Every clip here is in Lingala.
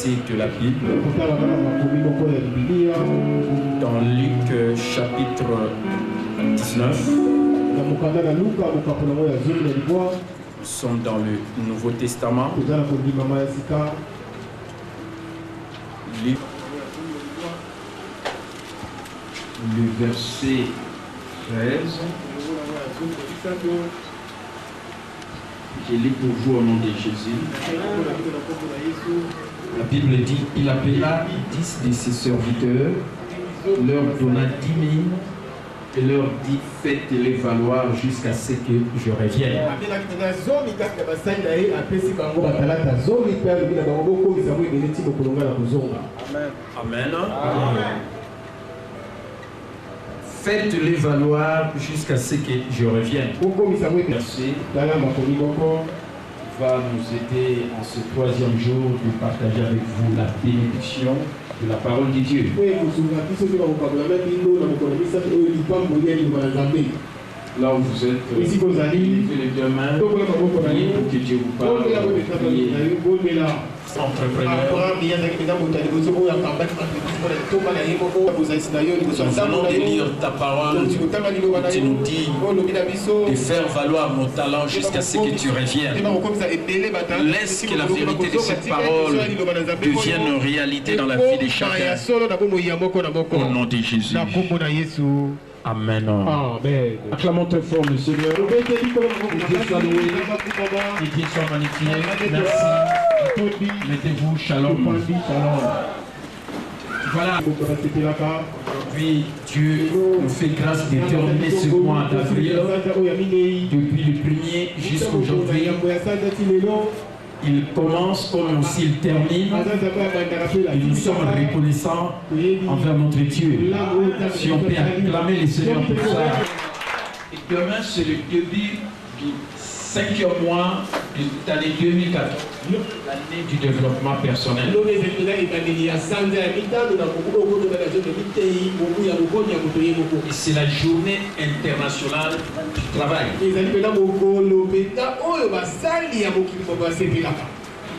verset de la Bible dans Luc chapitre 19. Nous sommes dans le Nouveau Testament. Luc, le verset 13. Je lis pour vous au nom de Jésus. La Bible dit, il appela 10 de ses serviteurs, leur donna 10 000 et leur dit, faites-les valoir jusqu'à ce que je revienne. Amen. Amen. Faites-les valoir jusqu'à ce que je revienne. Merci. Va nous aider en ce troisième jour de partager avec vous la bénédiction de la parole de Dieu. Là où vous êtes, levez les deux mains, priez pour que Dieu vous parle. Entrepreneur. Nous venons de lire ta parole. Tu nous dis de faire valoir nos talents jusqu'à ce que tu reviennes. Laisse que la vérité de cette parole devienne réalité dans la vie de chacun. Au nom de Jésus. Amen. Amen. Acclamons très fort le Seigneur. Que Dieu soit loué. Que Dieu soit magnifié. Merci. Mettez-vous. Shalom. Voilà. Aujourd'hui, Dieu nous fait grâce de terminer ce mois d'avril. Depuis le premier jusqu'à aujourd'hui. Il commence comme aussi il termine. Et nous sommes reconnaissants envers notre Dieu. Si on peut acclamer le Seigneur pour ça. Et demain, c'est le début du 5e mois de l'année 2014, l'année du développement personnel. Et c'est la journée internationale du travail.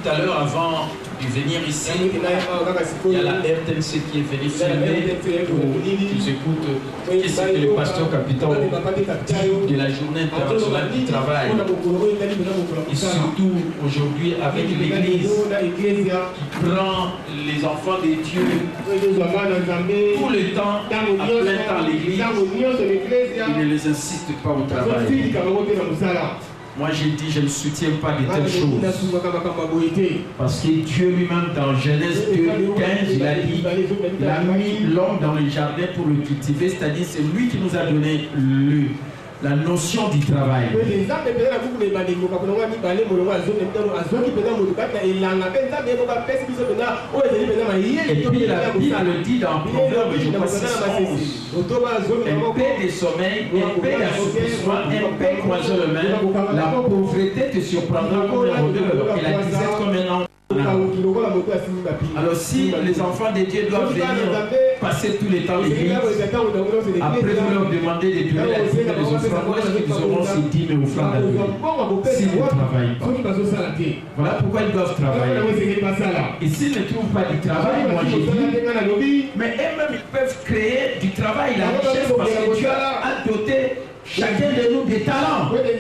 Tout à l'heure, avant de venir ici, il y a la RTNC qui est venue filmer pour qu'ils écoutent ce que le pasteur capitaine dit de la journée internationale du travail. Et surtout aujourd'hui avec l'Église qui prend les enfants de Dieu tout le temps, à plein temps l'Église, il ne les insiste pas au travail. Moi j'ai dit je ne soutiens pas de telles choses. Parce que Dieu lui-même dans Genèse 2:15 il a dit, il a mis l'homme dans le jardin pour le cultiver, c'est-à-dire c'est lui qui nous a donné la notion du travail. Et puis la Bible dit dans Proverbe, je crois 6:11, un paix de sommeil, un paix d'assouplissement, un paix croisant le main, la pauvreté te surprendra comme un rôdeur et la disette comme un ange. Alors si les enfants de Dieu doivent venir passer tout le temps à l'église, après vous leur demandez de donner la dîme et les offrandes, où est-ce qu'ils auront ces dîmes et offrandes à donner s'ils ne travaillent pas? Voilà pourquoi ils doivent travailler. Et s'ils ne trouvent pas du travail, moi j'ai dit, mais eux-mêmes ils peuvent créer du travail, la richesse, parce que Dieu a doté chacun de nous des talents. Faites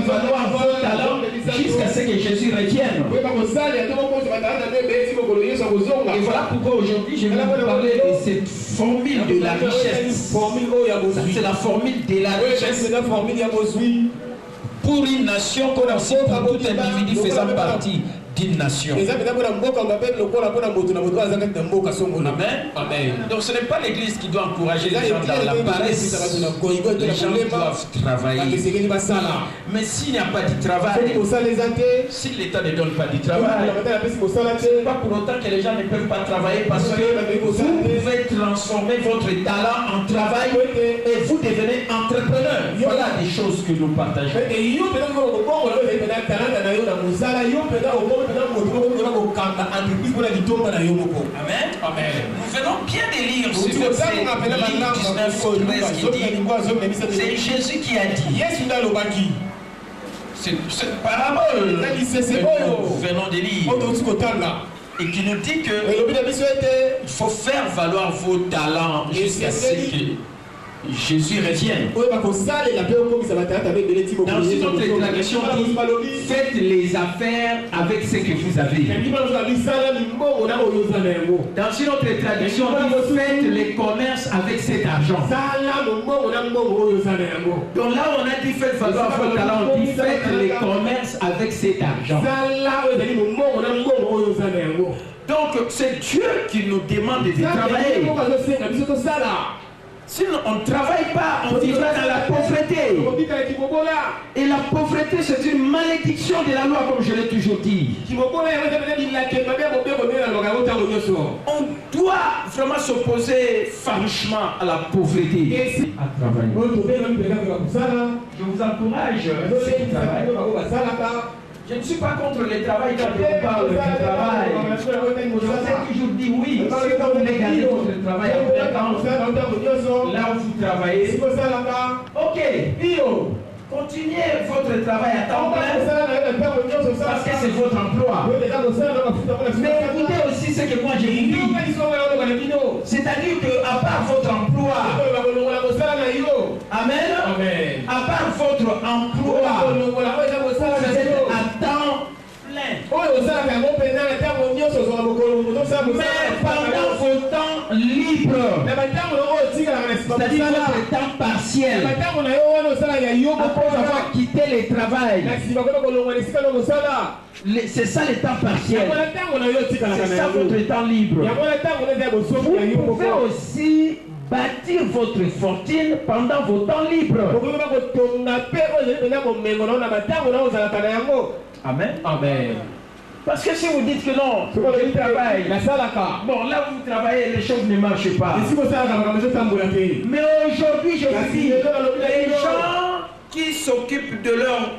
valoir vos talents jusqu'à ce que Jésus revienne. Et voilà pourquoi aujourd'hui je vais vous parler de cette formule de la richesse. C'est la formule de la richesse. Pour une nation qu'on a aussi pour tout individu faisant partie d'une nation. Amen. Amen. Donc ce n'est pas l'église qui doit encourager les gens dans la paresse. Les gens doivent travailler. Mais s'il n'y a pas de travail, si l'État ne donne pas de travail, ce n'est pas pour autant que les gens ne peuvent pas travailler, parce que vous pouvez transformer votre talent en travail et vous devenez entrepreneur. Voilà des choses que nous partageons. Amen. Amen. Nous venons bien de lire ce verset 19:13 qui dit, c'est Jésus qui a dit. C'est cette parabole que nous venons de lire. et qui nous dit que il faut faire valoir vos talents jusqu'à ce que Jésus revienne. Dans une autre traduction, faites les affaires avec ce que vous avez. Dans une autre traduction, faites les commerces avec cet argent. Donc là, on a dit faites valoir vos talents, on dit faites les commerces avec cet argent. Donc c'est Dieu qui nous demande de travailler. Sinon, on ne travaille pas, on vivra dans la pauvreté. Et la pauvreté, c'est une malédiction de la loi, comme je l'ai toujours dit. On doit vraiment s'opposer farouchement à la pauvreté. À travailler. Je vous encourage à travailler. Je ne suis pas contre le travail quand on parle du travail. Je vous ai toujours dit oui. Si vous voulez gagner votre travail après temps, là où vous travaillez, ok, continuez votre travail à temps plein parce que c'est votre emploi. Mais écoutez aussi ce que moi j'ai dit. C'est-à-dire qu'à part votre emploi, amen, à part votre emploi, vous êtes à temps plein. Mais pendant vos temps libres, c'est-à-dire votre temps partiel, après avoir quitté le travail, c'est ça le temps partiel. C'est ça votre temps libre. Vous pouvez aussi bâtir votre fortune pendant vos temps libres. Amen. Amen. Parce que si vous dites que non, je travaille, bon là où vous travaillez, les choses ne marchent pas. Mais aujourd'hui, je vous dis, les gens qui s'occupent de leur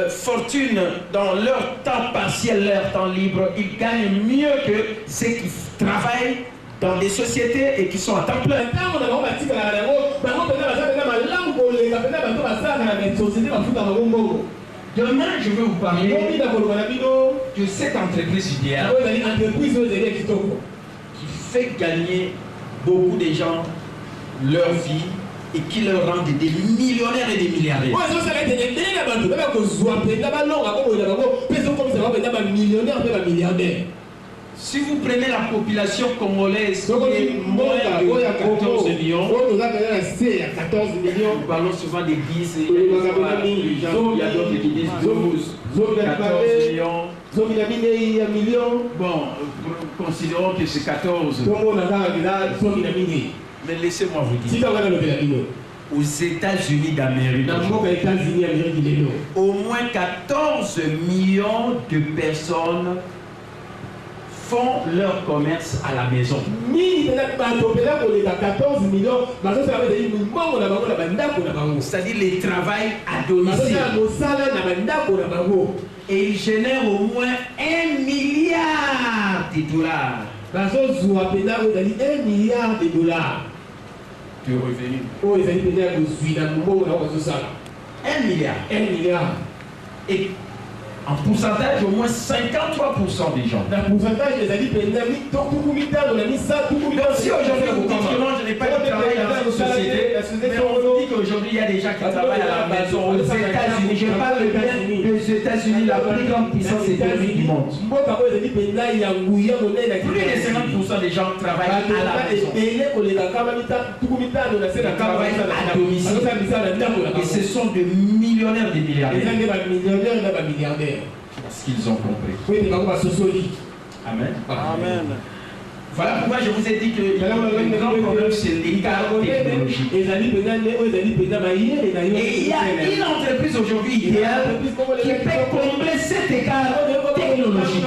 fortune dans leur temps partiel, leur temps libre, ils gagnent mieux que ceux qui travaillent dans des sociétés et qui sont à temps plein. Demain, je vais vous parler de cette entreprise idéale qui fait gagner beaucoup de gens leur vie et qui leur rend des millionnaires et des milliardaires. Si vous prenez la population congolaise qui est moins de 14 millions, nous parlons souvent des 10, il y a d'autres qui disent 12, 14 millions. Bon, considérons que c'est 14. Mais laissez-moi vous dire, aux États-Unis d'Amérique, au moins 14 millions de personnes font leur commerce à la maison. C'est-à-dire les travaillent à domicile. Et ils génèrent au moins 1 milliard de dollars. 1 milliard de revenus. 1 milliard. 1 milliard. Et en pourcentage, au moins 53% des gens. Donc si aujourd'hui vous dites que non, je n'ai pas de travail dans une société, mais on vous dit qu'aujourd'hui il y a des gens qui travaillent à la maison aux États-Unis. Je parle bien des États-Unis, la plus grande puissance économique du monde. Plus de 50% des gens travaillent à la maison. Ils travaillent à domicile. Et ce sont des millionnaires, des milliardaires. Parce qu'ils ont compris. Amen. Amen. Voilà pourquoi je vous ai dit que le grand problème c'est l'écart technologique. Et il y a une entreprise aujourd'hui idéale qui peut combler cet écart technologique.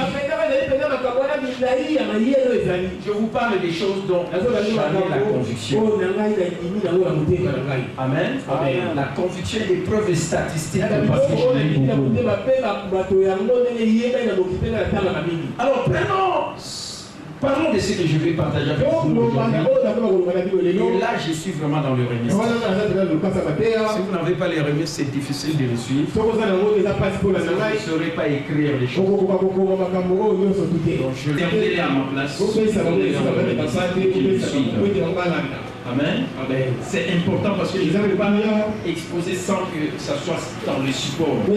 Je vous parle des choses dont j'en ai la conviction. Amen. Amen. La conviction des preuves statistiques parce que je l'ai beaucoup. Alors prenons Parlons de ce que je vais partager avec vous aujourd'hui. Et là, je suis vraiment dans le remise. Si vous n'avez pas les remises, c'est difficile de le suivre. Vous ne saurez pas écrire les choses. Donc, je vais aller à ma place. Amen. C'est important parce que je ne peux pas exposer sans que ça soit dans le support. Et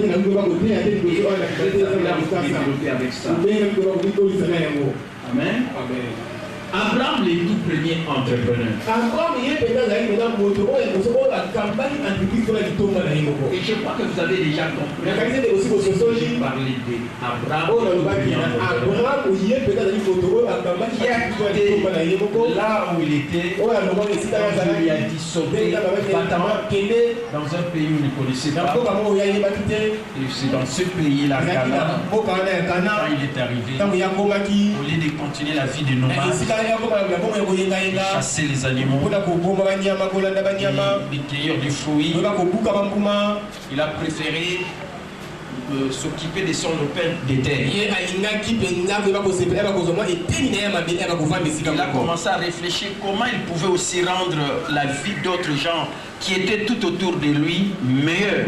développer avec ça. Amen. Abraham, le tout premier entrepreneur. Et je crois que vous avez déjà compris. J'ai parlé d'Abraham, qui a quitté là où il était. Il a dit sauter, dans un pays où il ne connaissait pas. Et c'est dans ce pays, la Ghana, quand il est arrivé, au lieu de continuer la vie de nomade, chasser les animaux, les cueilleurs de fruits, il a préféré s'occuper de son lopin de terre. Il a commencé à réfléchir comment il pouvait aussi rendre la vie d'autres gens qui étaient tout autour de lui meilleure.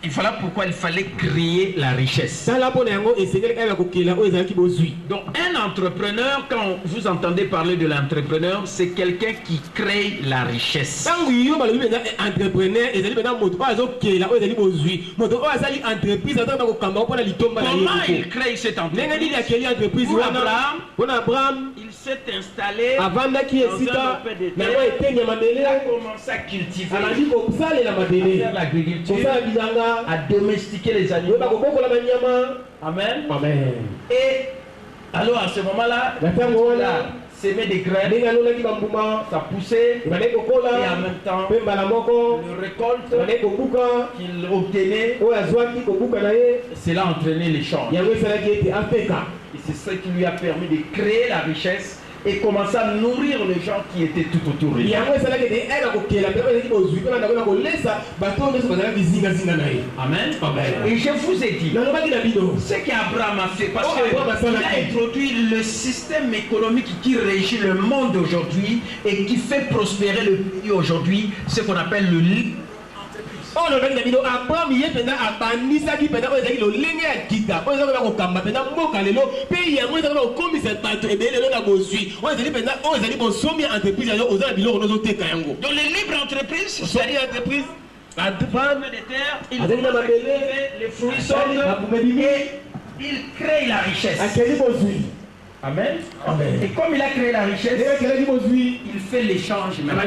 Et voilà pourquoi il fallait créer la richesse. Donc un entrepreneur, quand vous entendez parler de l'entrepreneur, c'est quelqu'un qui crée la richesse. Comment il crée cette entreprise? Pour Abraham, il s'est installé dans un lopin de terre. Il a commencé à cultiver, à faire l'agriculture, à domestiquer les animaux. Amen. Amen. Et alors à ce moment-là, il a semé des graines, ça poussait, et en même temps, le récolte qu'il obtenait, cela a entraîné l'échange. Et c'est ce qui lui a permis de créer la richesse et commencer à nourrir les gens qui étaient tout autour de lui. Amen. Et je vous ai dit ce qu'Abraham a fait, parce qu'il a introduit le système économique qui régit le monde aujourd'hui et qui fait prospérer le pays aujourd'hui, ce qu'on appelle le libre. Dans les libres entreprises, c'est-à-dire entreprises, la femme de terre, il les fruits sortent et il crée la richesse. Amen. Amen. Et comme il a créé la richesse, il fait l'échange maintenant.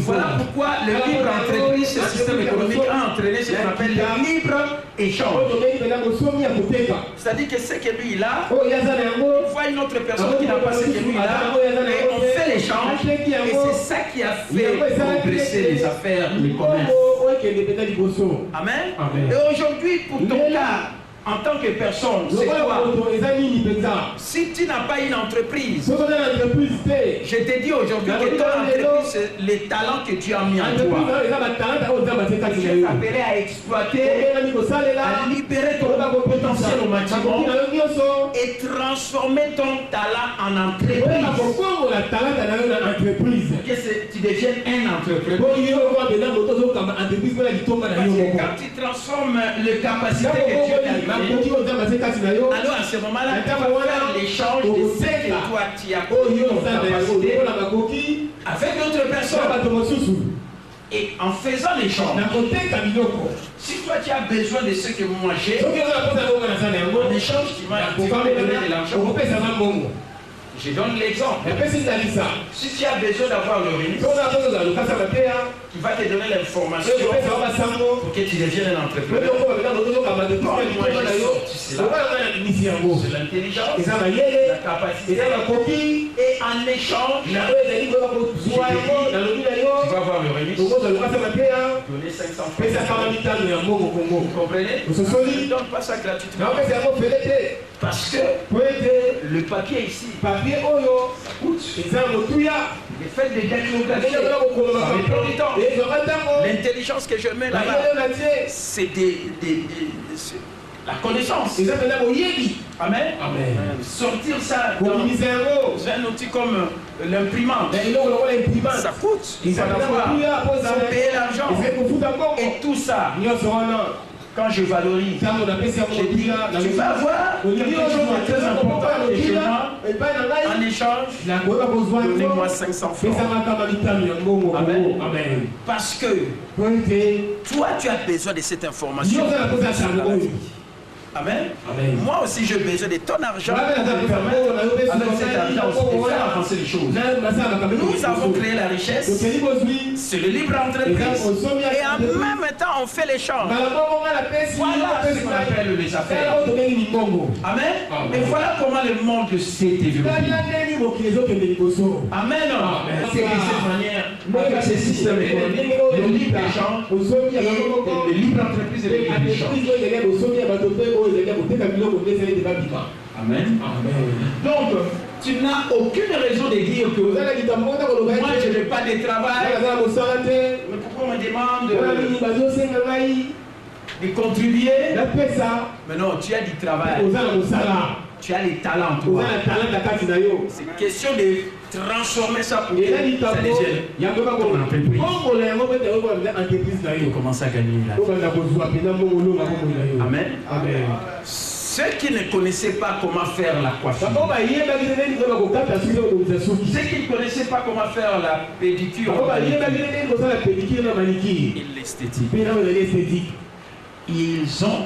Voilà pourquoi le libre entreprise, ce système économique a entraîné ce qu'on appelle le libre échange. C'est-à-dire que ce que lui il a, on voit une autre personne qui n'a pas ce que lui il a, et on fait l'échange, et c'est ça qui a fait progresser les affaires, les commerces. Amen. Amen. Et aujourd'hui, pour ton cas, en tant que personne, c'est quoi? Si tu n'as pas une entreprise, je te dis aujourd'hui que ton entreprise, c'est les talents que tu as mis en toi. Tu es appelé à exploiter, à libérer ton potentiel au maximum et transformer ton talent en entreprise. Que tu deviennes un entrepreneur. Parce que quand tu transformes les capacités que tu as, alors à ce moment-là, tu vas faire l'échange de ce que toi tu as capacité avec d'autres personnes. Et en faisant l'échange, si toi tu as besoin de ce que moi j'ai, en échange tu vas me donner de l'argent. Je donne l'exemple. Si tu as besoin d'avoir le ministre qui va te donner l'information pour que tu deviennes un entrepreneur, c'est l'intelligence, la capacité, et en échange, tu vas avoir le ministre, donner 500 francs. Vous comprenez? Ne donne pas ça gratuitement. Parce que le papier ici, ça coûte. Les fêtes de dactylographie, ça me prend du temps. L'intelligence que je mets là-bas, c'est c'est la connaissance. Amen. Sortir ça dans un outil comme l'imprimante, ça coûte. Il faut payer l'argent. Et tout ça, quand je valorise, je dis, tu vas avoir quelque chose de très important et chez moi, en échange, donnez-moi 500 francs. Amen. Parce que toi, tu as besoin de cette information. Amen. Moi aussi, j'ai besoin de ton argent pour me permettre, avec cet argent, de faire avancer les choses. Nous avons créé la richesse, c'est le libre entreprise, et en même temps, on fait l'échange. Voilà ce qu'on appelle les affaires. Amen. Et voilà comment le monde s'est développé. Amen. C'est de cette manière, avec ces systèmes économiques, le libre échange et le libre entreprise et le libre échange. Amen. Donc, tu n'as aucune raison de dire que moi je n'ai pas de travail. Mais pourquoi on me demande de contribuer? Mais non, tu as du travail. Tu as les talents. C'est question de transformer ça pour que ça devienne ton entreprise. Commence à gagner là. Amen. Ceux qui ne connaissaient pas comment faire la coiffure, ceux qui ne connaissaient pas comment faire la pédicure et l'esthétique,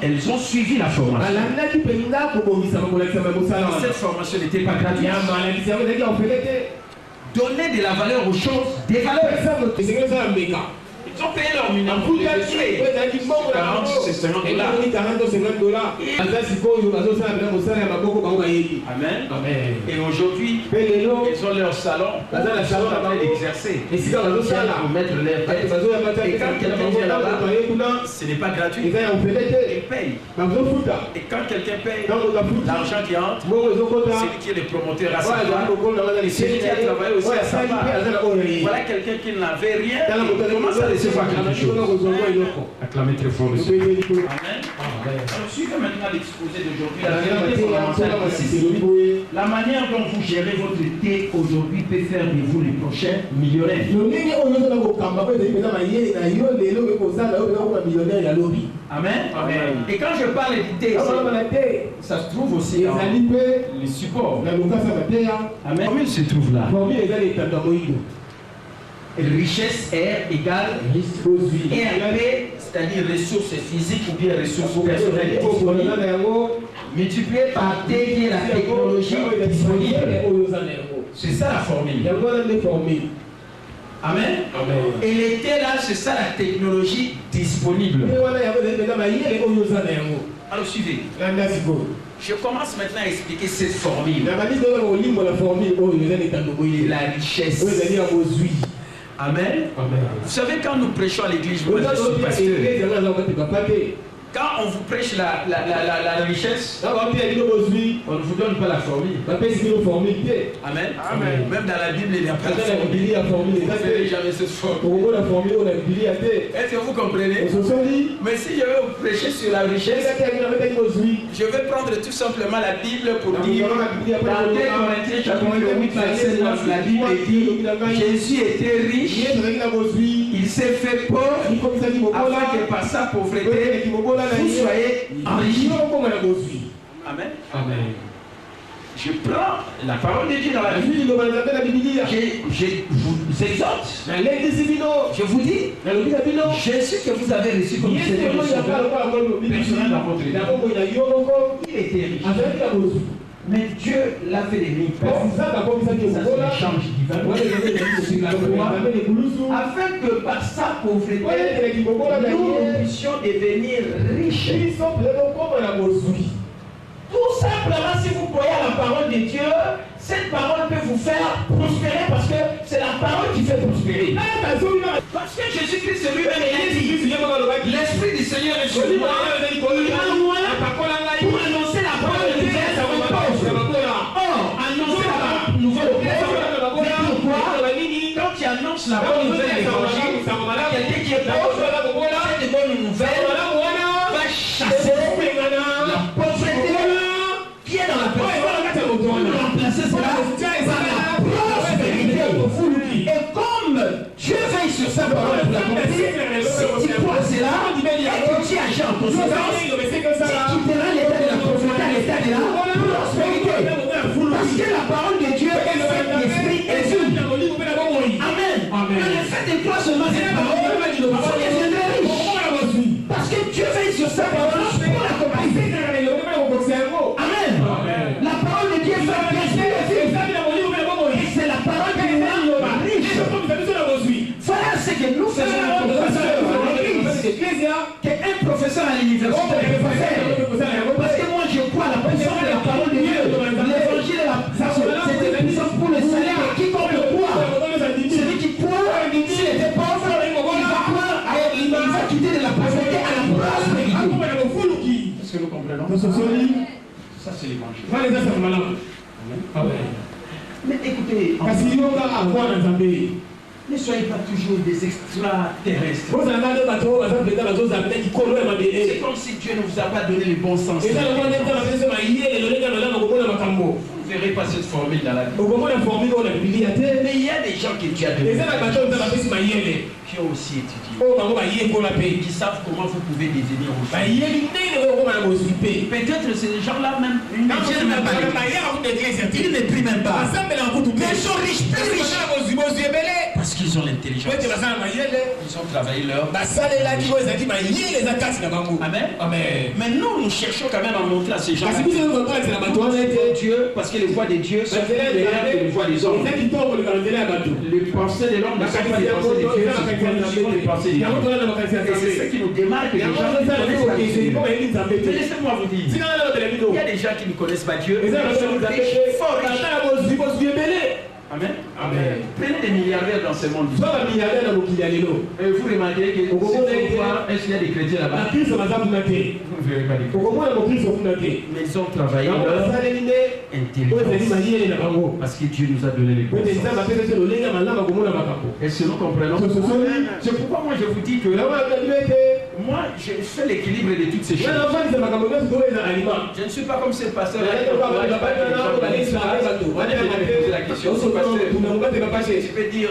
elles ont suivi la formation. Cette formation n'était pas gratuite. Donner de la valeur aux choses, des valeurs. Ils ont payé leur minimum pour les tuer. 40, c'est 50 $. Amen. Et aujourd'hui, ils ont leur salon. Ils sont en train d'exercer. Pour mettre leur tête. Et quand quelqu'un vient là-bas, ce n'est pas gratuit. Ils payent. Et quand quelqu'un paye, l'argent qui entre, c'est lui qui est le promoteur à sa part. Et celui qui a travaillé aussi à sa part. Voilà quelqu'un qui n'avait rien. Comment ça laisser voir quelque chose? Acclamez très fort le Seigneur. Amen. Alors, suivez maintenant l'exposé d'aujourd'hui. La vérité fondamentale consiste. La manière dont vous gérez votre thé aujourd'hui peut faire de vous les prochains millionnaires. Amen. Et quand je parle du thé, ça se trouve aussi dans les supports. Amen. Combien il se trouve là? Richesse R égale RP, c'est-à-dire ressources physiques ou bien ressources personnelles disponibles, multiplié par T qui est la technologie disponible. C'est ça la formule. Amen. Et les T là, c'est ça la technologie disponible. Alors suivez. Je commence maintenant à expliquer cette formule. La richesse. Amen. Vous savez, quand nous prêchons à l'église, moi je suis pasteur. Quand on vous prêche la richesse, on ne vous donne pas la formule. Amen. Même dans la Bible, il n'y a pas la formule. Vous ne verrez jamais cette formule. Est-ce que vous comprenez? Mais si je veux vous prêcher sur la richesse, je vais prendre tout simplement la Bible pour dire, dans 2 Corinthiens chapitre 8, verset 9, la Bible dit, Jésus était riche, il s'est fait pauvre, afin que par sa pauvreté, vous soyez enrichis. Amen. Je prends la parole de Dieu dans la Bible. Je vous exhorte. Je vous dis, Jésus que vous avez reçu comme Seigneur et Sauveur, personnel dans votre vie, il était riche. Mais Dieu l'a fait devenir pauvre. Ça c'est l'échange divin. Afin que par sa pauvreté, nous puissions devenir riches. Tout simplement, si vous croyez à la parole de Dieu, cette parole peut vous faire prospérer parce que c'est la parole qui fait prospérer. Parce que Jésus-Christ lui-même a dit, l'Esprit du Seigneur est sur moi, il m'a envoyé pour annoncer la parole de Dieu à sa pauvre. Or, annoncer la nouvelle annonce la bonne nouvelle de l'évangile à quelqu'un qui est pauvre, cette bonne nouvelle va chasser la pauvreté qui est dans la personne pour remplacer cela par la prospérité. Et comme Dieu veille sur sa parole pour l'accomplir, si tu crois cela et que tu agis en conséquence, tu quitteras l'état de la pauvreté à l'état de la prospérité. Parce que la parole de Dieu est faite d'esprit et vie. Amen. Le fait de croire seulement cette parole, vous deviendrez riche. Parce que Dieu veille sur sa parole pour l'accomplir. Amen. La parole de Dieu est faite d'esprit et vie. Et c'est la parole qui nous rend riches. Voilà ce que nous faisons en professeur à l'église. Qu'un professeur à l'université peut faire. Parce que moi je crois à la puissance de la parole de Dieu. L'évangile c'est une puissance pour le salut de quiconque le croit. Celui qui croit, s'il était pauvre, il va quitter de la pauvreté à la prospérité. Est-ce que nous comprenons? Ça c'est l'évangile. Mais écoutez, ne soyez pas toujours des extraterrestres. C'est comme si Dieu ne vous a pas donné le bon sens. Vous ne verrez pas cette formule dans la vie. Mais il y a des gens que Dieu a donné, qui ont aussi étudié, qui savent comment vous pouvez devenir riche. Peut-être ces gens-là même, ils ne viennent même pas. Ils ne prient même pas. Mais ils sont riches, très riches. Parce qu'ils ont l'intelligence. Ils ont travaillé leur. Amen. Mais nous cherchons quand même à montrer à ces gens Dieu, parce que les voies de Dieu sont meilleures que les voies des hommes. Les pensées de l'homme ne sont pas les pensées de Dieu, ce les pensées de Dieu. Et c'est ce qui nous démarque des gens qui ne connaissent pas Dieu. Mais laissez-moi vous dire, il y a des gens qui ne connaissent pas Dieu, mais ils sont riches, fort riches. Amen. Prenez des milliardaires dans ce monde. Et vous remarquez que si vous voir, est-ce qu'il y a des chrétiens là-bas? Vous ne verrez pas des chrétiens. Mais ils ont travaillé leur intelligence. Parce que Dieu nous a donné les connaissances. Est-ce que nous comprenons? C'est pourquoi moi je vous dis que moi je fais l'équilibre de toutes ces choses. Je ne suis pas comme ce pasteur là qui la question. Tu peux dire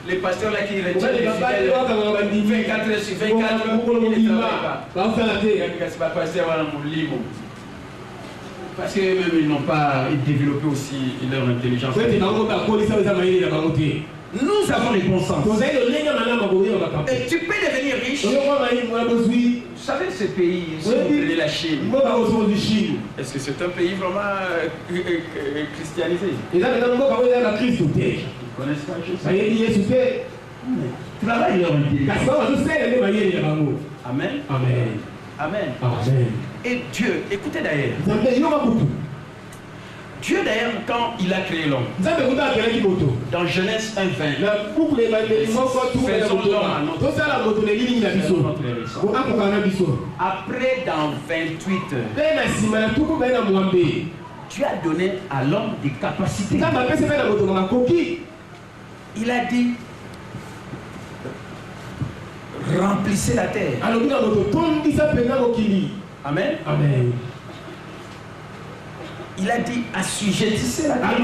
les pasteurs là qui retiennent les fidèles 24 heures sur 24, ils ne travaillent pas. Parce qu'eux-mêmes ils n'ont pas développé aussi leur intelligence. Nous avons les bons sens. Et tu peux devenir riche. Vous savez ce pays, si vous prenez la Chine, est-ce que c'est un pays vraiment christianisé? Ils ne connaissent pas Jésus. Travaille leur intelligence. Amen. Et Dieu, écoutez d'ailleurs. Dieu d'ailleurs, quand il a créé l'homme, dans Genèse 1:20, faisons l'homme à notre après dans 28, Dieu a donné à l'homme des capacités. Il a dit, remplissez la terre. Amen. Il a dit assujettissez la terre.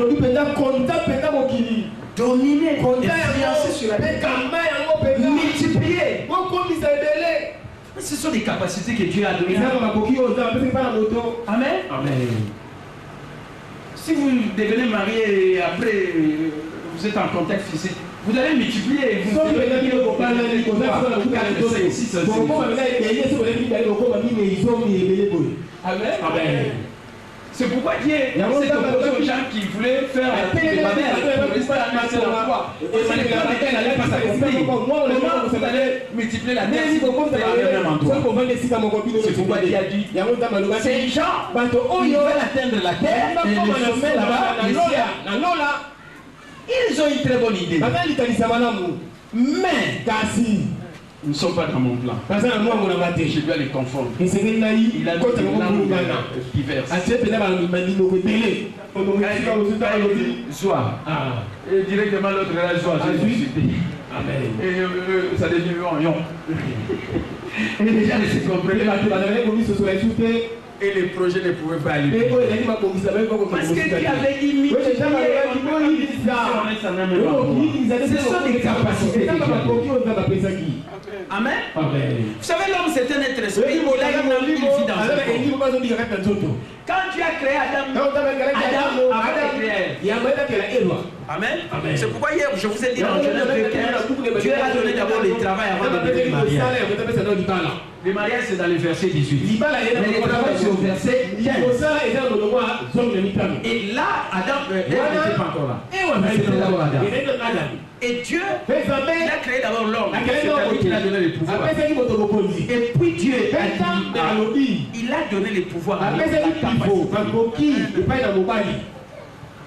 Dominer, influencer sur la terre. Multiplier. Ce sont des capacités que Dieu a données. Amen. Si vous devenez marié et après vous êtes en contact physique, vous allez multiplier. Vous Amen. C'est pourquoi Dieu s'est opposé aux gens qui voulaient faire des babères pour rester à un seul endroit. Et c'est le plan de Dieu n'allait pas s'accomplir. Comment vous allez multiplier la terre si vous comptez à un même endroit? C'est pourquoi Dieu a dit ces gens, ils veulent atteindre la terre et le sommet là-bas, le ciel. Ils ont une très bonne idée. Mais ils ne sont pas dans mon plan. Je dois les confondre. Il a mis des langues diverses. Zoa. Et directement l'autre là, Zoa. Amen. Et ça devient en et les gens ne se comprenaient pas. Et les projets ne pouvaient pas aller. Parce que Dieu avait limité. Ce sont des capacités que Dieu a. Amen. Vous savez, l'homme c'est un être esprit. Il a une âme, il vit dans son corps. Quand Dieu a créé Adam, Adam avait créé Ève. Amen. C'est pourquoi hier, je vous ai dit dans Genèse 2:15, Dieu a donné d'abord le travail avant de donner le mariage. Le mariage c'est dans le verset 18. Mais le travail c'est au verset 15. Et là, Adam n'était pas encore là. C'était d'abord Adam. Et Dieu, il a créé d'abord l'homme. C'est-à-dire qu'il a donné le pouvoir. Et puis Dieu a dit, il a donné le pouvoir à l'homme, la capacité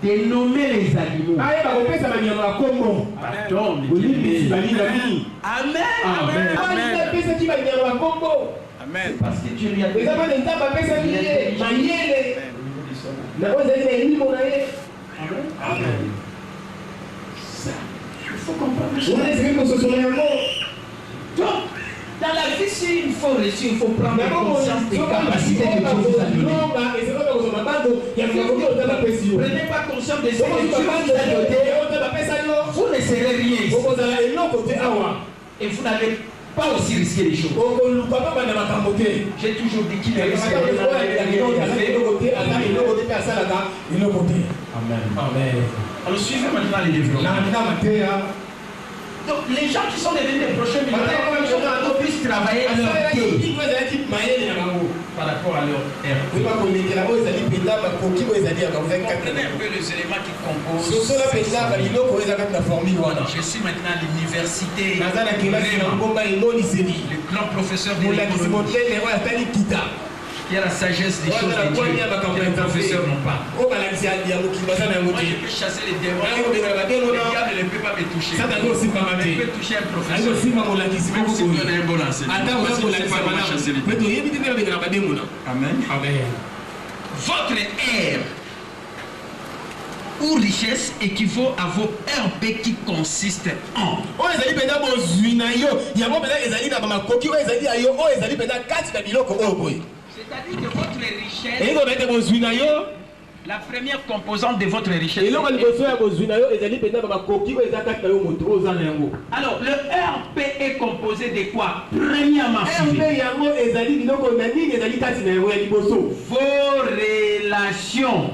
de nommer les animaux. Pardon, Amen. Amen. Parce que Dieu lui a donné il faut comprendre ça. Donc, dans la vie, s'il faut réussir, il faut prendre conscience des capacités que Dieu vous a données. Prenez pas conscience de ce que Dieu vous a donné. Vous ne serez rien ici. Et vous n'avez pas aussi risqué les choses. J'ai toujours dit qu'il ne risque rien. Amen. Alors suivez maintenant les développements. Donc les gens qui sont devenus des prochains millionnaires, ils puissent travailler à leur thé par rapport à leur ère. Comprenez un peu les éléments qui composent. Je suis maintenant à l'université. Le grand professeur de l'économie. Il y a la sagesse des choses de Dieu que les professeurs n'ont pas. Moi, je peux chasser les démons. Le diable ne peut pas me toucher. Je peux toucher un professeur. Même si vous avez un bon enseignant. Moi, je ne sais pas comment chasser les démons. Amen. Votre air ou richesse équivaut à vos RP qui consiste en. C'est-à-dire que votre richesse, la première composante de votre richesse. Alors, le RP est composé de quoi? Premièrement, vos relations.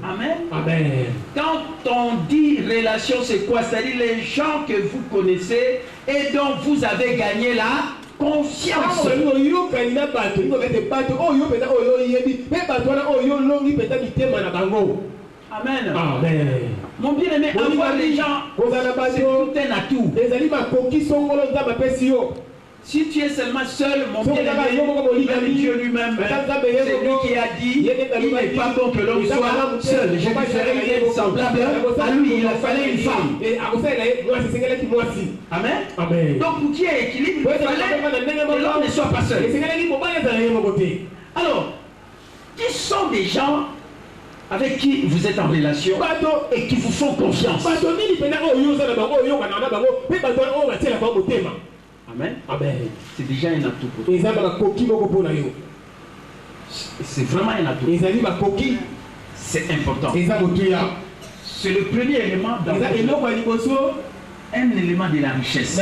Amen. Amen. Quand on dit relation, c'est quoi? C'est-à-dire les gens que vous connaissez et dont vous avez gagné la confiance. Amen. Amen. Mon bien-aimé, avoir les gens, c'est tout un atout. Si tu es seulement seul, mon bien-aimé, même Dieu lui-même, c'est lui qui a dit, il n'est pas bon que l'homme soit seul. Je préférais être semblable à lui, il fallait une femme. Amen. Amen. Donc pour qu'il y ait équilibre, il fallait que l'homme ne soit pas seul. Alors, qui sont des gens avec qui vous êtes en relation et qui vous font confiance? Amen. Amen. C'est déjà un atout. C'est vraiment un atout. C'est important. C'est le premier élément dans un élément de la richesse.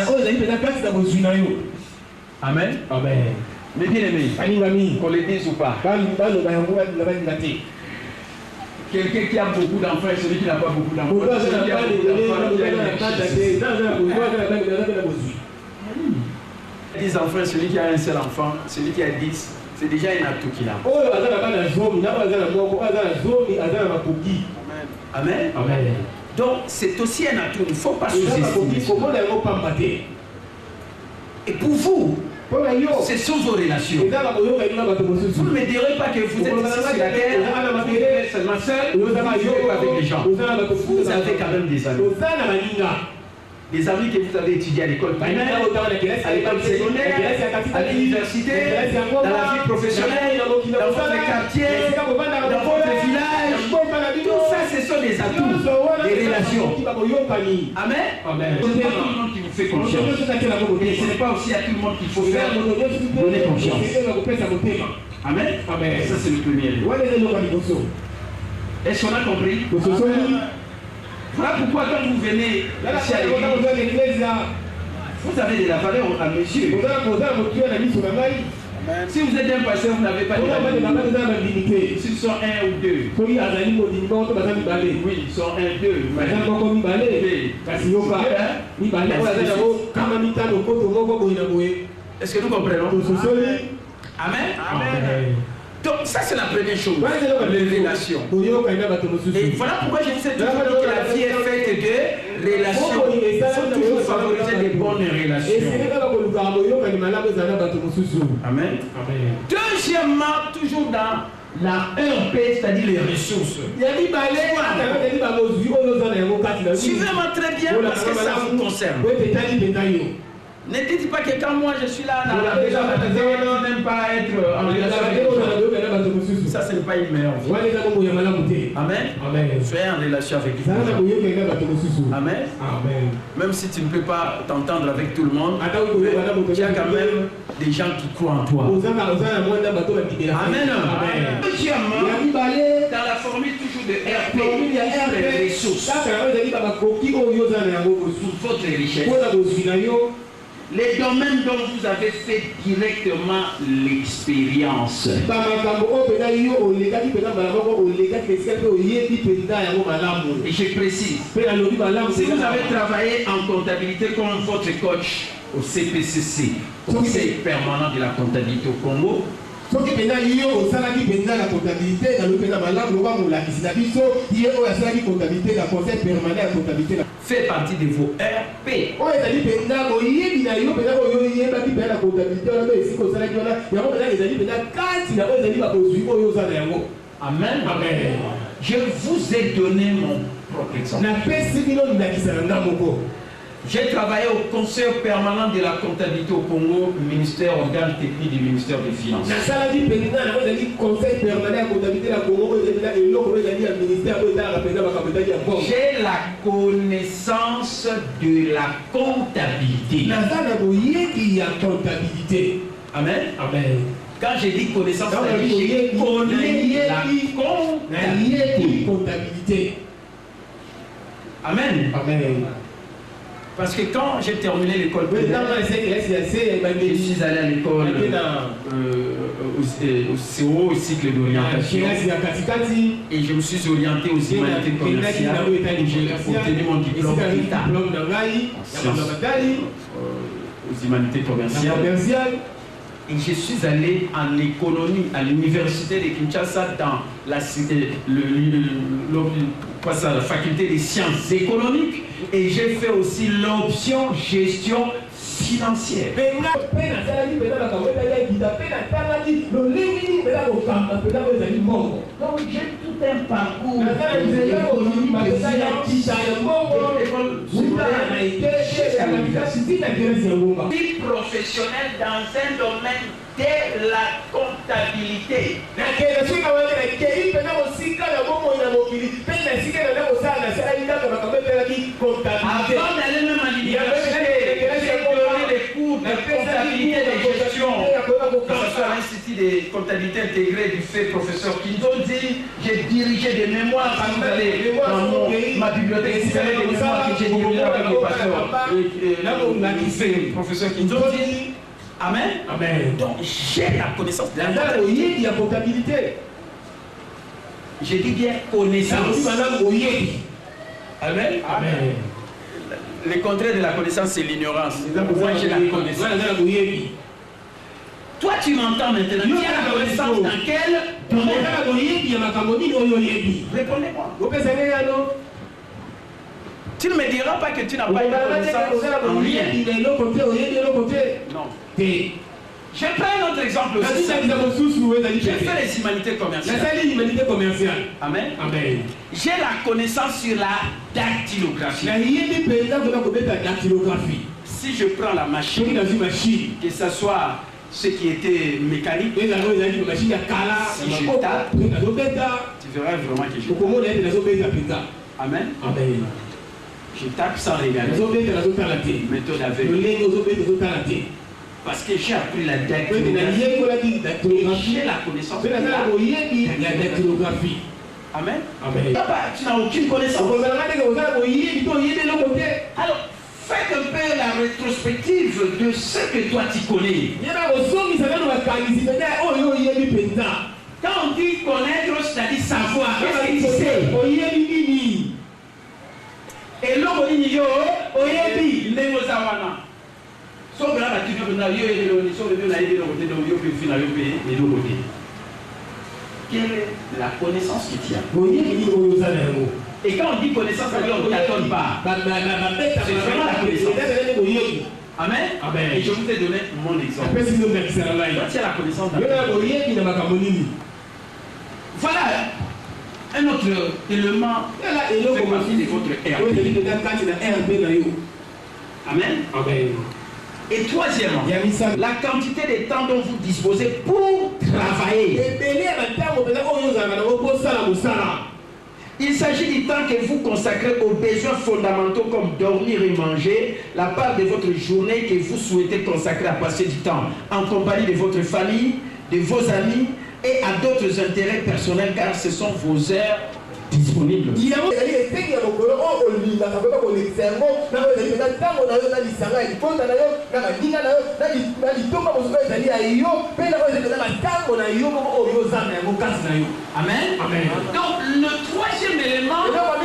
Amen. Amen. Mais bien aimé, qu'on le dise ou pas. Quelqu'un qui a beaucoup d'enfants et celui qui n'a pas beaucoup d'enfants. Celui qui a 10 enfants, celui qui a un seul enfant, celui qui a 10, c'est déjà un atout qu'il a. Amen. Amen. Donc c'est aussi un atout, il ne faut pas sous-estimer. Et pour vous, ce sont vos relations. Vous ne me direz pas que vous êtes ici sur la terre, vous êtes seulement seul, vous vivez avec les gens. Vous avez quand même des amis. Les amis que vous avez étudiés à l'école primaire, à l'école secondaire, à l'université, dans la vie professionnelle, dans votre quartier, dans votre village. Tout ça, ce sont des atouts, des relation. Amen. Amen. Ce n'est pas tout le monde qui vous fait confiance. Et ce n'est pas aussi à tout le monde qu'il faut faire donner confiance. Amen. Amen. Ça c'est le premier. Est-ce qu'on a compris? Voilà pourquoi quand vous venez ici à l'église, vous avez de la valeur à mesure. Si vous êtes un pasteur, vous n'avez pas de dignité. S'ils sont un ou deux. Oui, ils sont un, deux. Est-ce que nous comprenons? Amen. Amen. Donc ça c'est la première chose, les relations. Et voilà pourquoi je vous ai toujours dit que la vie est faite de relations. Il faut toujours favoriser des bonnes relations. Amen. Deuxièmement, toujours dans la RP, c'est-à-dire les ressources. Suivez-moi très bien parce que ça vous concerne. Ne dites pas que quand moi je suis là dans la maison, je n'aime pas être en relation avec les gens. Ça, ce n'est pas une meilleure vie. Amen. Amen. Soyez en relation avec les gens. Amen. Amen. Même si tu ne peux pas t'entendre avec tout le monde, il y a quand même des gens qui croient en toi. Amen. Deuxièmement, dans la formule toujours de RP, il y a les ressources. Pour votre richesse. Les domaines dont vous avez fait directement l'expérience. Et je précise, si vous avez travaillé en comptabilité comme votre coach au CPCC, Conseil permanent de la comptabilité au Congo, fait partie de vos RP. Amen. Amen. Je vous ai donné mon propre exemple. J'ai travaillé au Conseil permanent de la comptabilité au Congo, ministère organe technique du ministère des Finances. J'ai la connaissance de la comptabilité. Amen. Amen. Quand j'ai dit connaissance, je connais la comptabilité. Amen. Amen. Parce que quand j'ai terminé l'école primaire, je suis allé à l'école au cycle d'orientation et je me suis orienté aux humanités commerciales et j'ai obtenu mon diplôme d'État aux humanités commerciales. Et je suis allé en économie à l'université de Kinshasa dans la faculté des sciences économiques et j'ai fait aussi l'option gestion financière. Donc j'ai tout un parcours vie professionnelle dans un domaine de la comptabilité. Avant d'aller même à l'université, j'ai donné des cours de comptabilité et de gestion. Que ce soit à l'Institut de comptabilité intégrée du fait professeur Kinzondi, j'ai dirigé des mémoires. Si vous allez dans ma bibliothèque, vous avez des mémoires que j'ai dirigées avec le pasteur, professeur Kinzondi. Amen. Amen. Donc j'ai la connaissance de la comptabilité. J'ai dit bien connaissance. Amen. Amen. Le contraire de la connaissance, c'est l'ignorance. Moi, j'ai la connaissance. Toi, tu m'entends maintenant. Tu as la connaissance dans quel domaine? Répondez-moi. Tu ne me diras pas que tu n'as pas une connaissance en rien. Non. Je prends un autre exemple aussi. J'ai fait les humanités commerciales. Amen. Amen. J'ai la connaissance sur la dactylographie. Si je prends la machine, que ce soit ce qui était mécanique, si je tape, tu verras vraiment que je tape. Amen. Amen. Je tape sans regarder. Méthode aveugle. Parce que j'ai appris la dactylographie. J'ai la connaissance de la dactylographie. Amen. Papa, tu n'as aucune connaissance. Alors, faites un peu la rétrospective de ce que toi tu connais. Quand on dit connaître, c'est-à-dire savoir. Qu'est-ce que tu sais? Et l'homme dit yo, oyebi, lengo zawana. Sauf là, tu veux na yo et le sur le na yo côté de yo puis final yo payer les deux côtés. Quelle est la connaissance que tu as? Et quand on dit connaissance, ça veut dire on ne t'attend pas. C'est vraiment la connaissance. Amen. Amen. Et je vous ai donné mon exemple. Toi, tu as la connaissance d'un. Voilà. Un autre élément fait partie de votre RP. Amen. Amen. Et troisièmement, la quantité de temps dont vous disposez pour travailler. Il s'agit du temps que vous consacrez aux besoins fondamentaux comme dormir et manger, la part de votre journée que vous souhaitez consacrer à passer du temps en compagnie de votre famille, de vos amis et à d'autres intérêts personnels car ce sont vos heures disponibles. Amen. Amen. Donc le troisième élément dans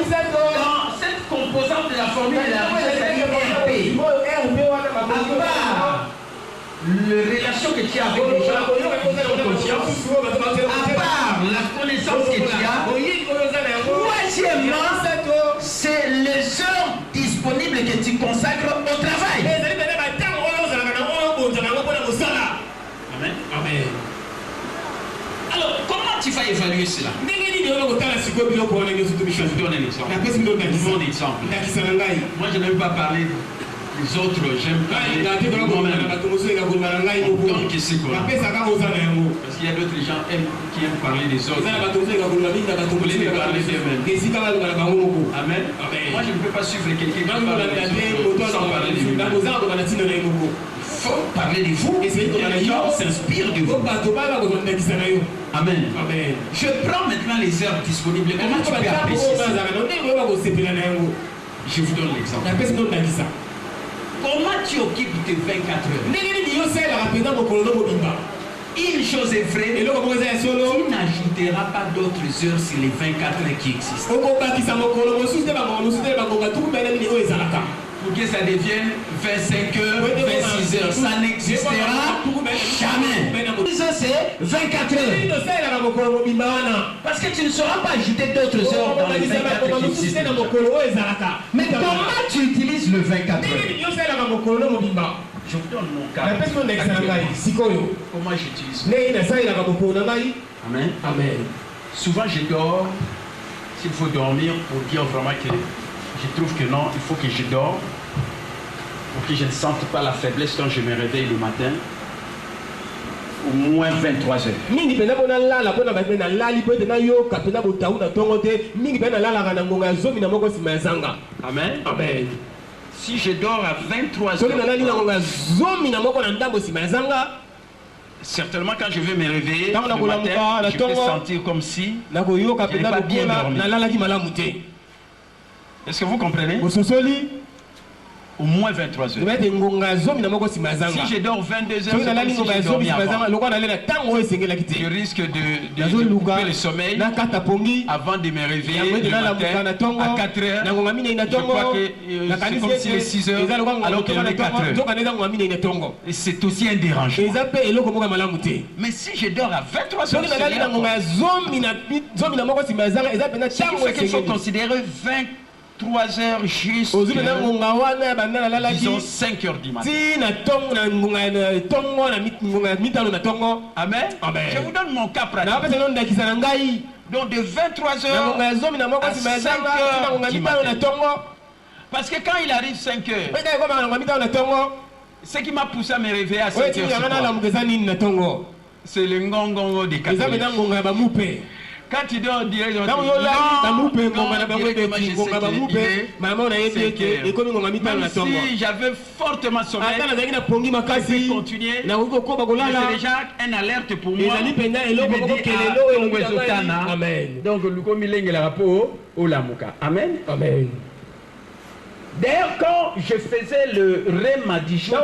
cette composante de la formule de la richesse, c'est-à-dire RP. La relation que tu as avec les gens, conscience, à part la connaissance que tu as, troisièmement, c'est les heures disponibles que tu consacres au travail. Amen. Amen. Alors, comment tu vas évaluer cela? Je vous donne un exemple. Mon exemple. Moi, je n'aime pas parler les autres, j'aime parler de moi-même. Donc, qu'est-ce qu'on a? Parce qu'il y a d'autres gens qui aiment parler des autres. Vous voulez me parler d'eux-mêmes. Amen. Moi, je ne peux pas suivre quelqu'un qui parle des autres sans parler de lui-même. Il faut parler de vous et les gens s'inspirent de vous. Amen. Amen. Je prends maintenant les heures disponibles. Comment tu peux apprécier ça? Je vous donne l'exemple. Comment tu occupes tes 24 heures? Une chose est vraie, tu n'ajouteras pas d'autres heures sur les 24 heures qui existent. Pour que ça devienne 25 heures, 26 heures. Ça n'existera jamais. Ça c'est 24 heures. Parce que tu ne sauras pas ajouter d'autres heures dans les 24 heures qui existent. Mais comment tu utilises le 24 heures? Je vous donne mon cas. Comment j'utilise? Amen. Amen. Souvent je dors, s'il faut dormir, pour dire vraiment que je trouve que non, il faut que je dors pour que je ne sente pas la faiblesse quand je me réveille le matin. Au moins 23 heures. Amen. Amen. Si je dors à 23 heures, certainement quand je vais me réveiller le matin, je peux sentir comme si je n'ai pas bien dormi. Est-ce que vous comprenez? Au moins 23 heures. Si je dors 22 heures, c'est comme si je dormi avant. Je risque de couper le sommeil avant de me réveiller le matin à 4 heures. Je crois que c'est comme si les 6 heures alors qu'il y a 4 heures. Et c'est aussi un dérangement. Mais si je dors à 23 heures, c'est qu'il faut considérer 23 heures juste, disons 5 heures du matin. Amen. Amen. Je vous donne mon cas pratique. Donc de 23 heures à 5 heures du matin. Parce que quand il arrive 5 heures, ce qui m'a poussé à me réveiller à 5 heures, c'est le ngongongo des catholiques. Quand tu dois dire, même si j'avais fortement sommeil, je vais continuer. C'est déjà une alerte pour moi. Donc, Amen. Amen. D'ailleurs, quand je faisais le Rémadichon,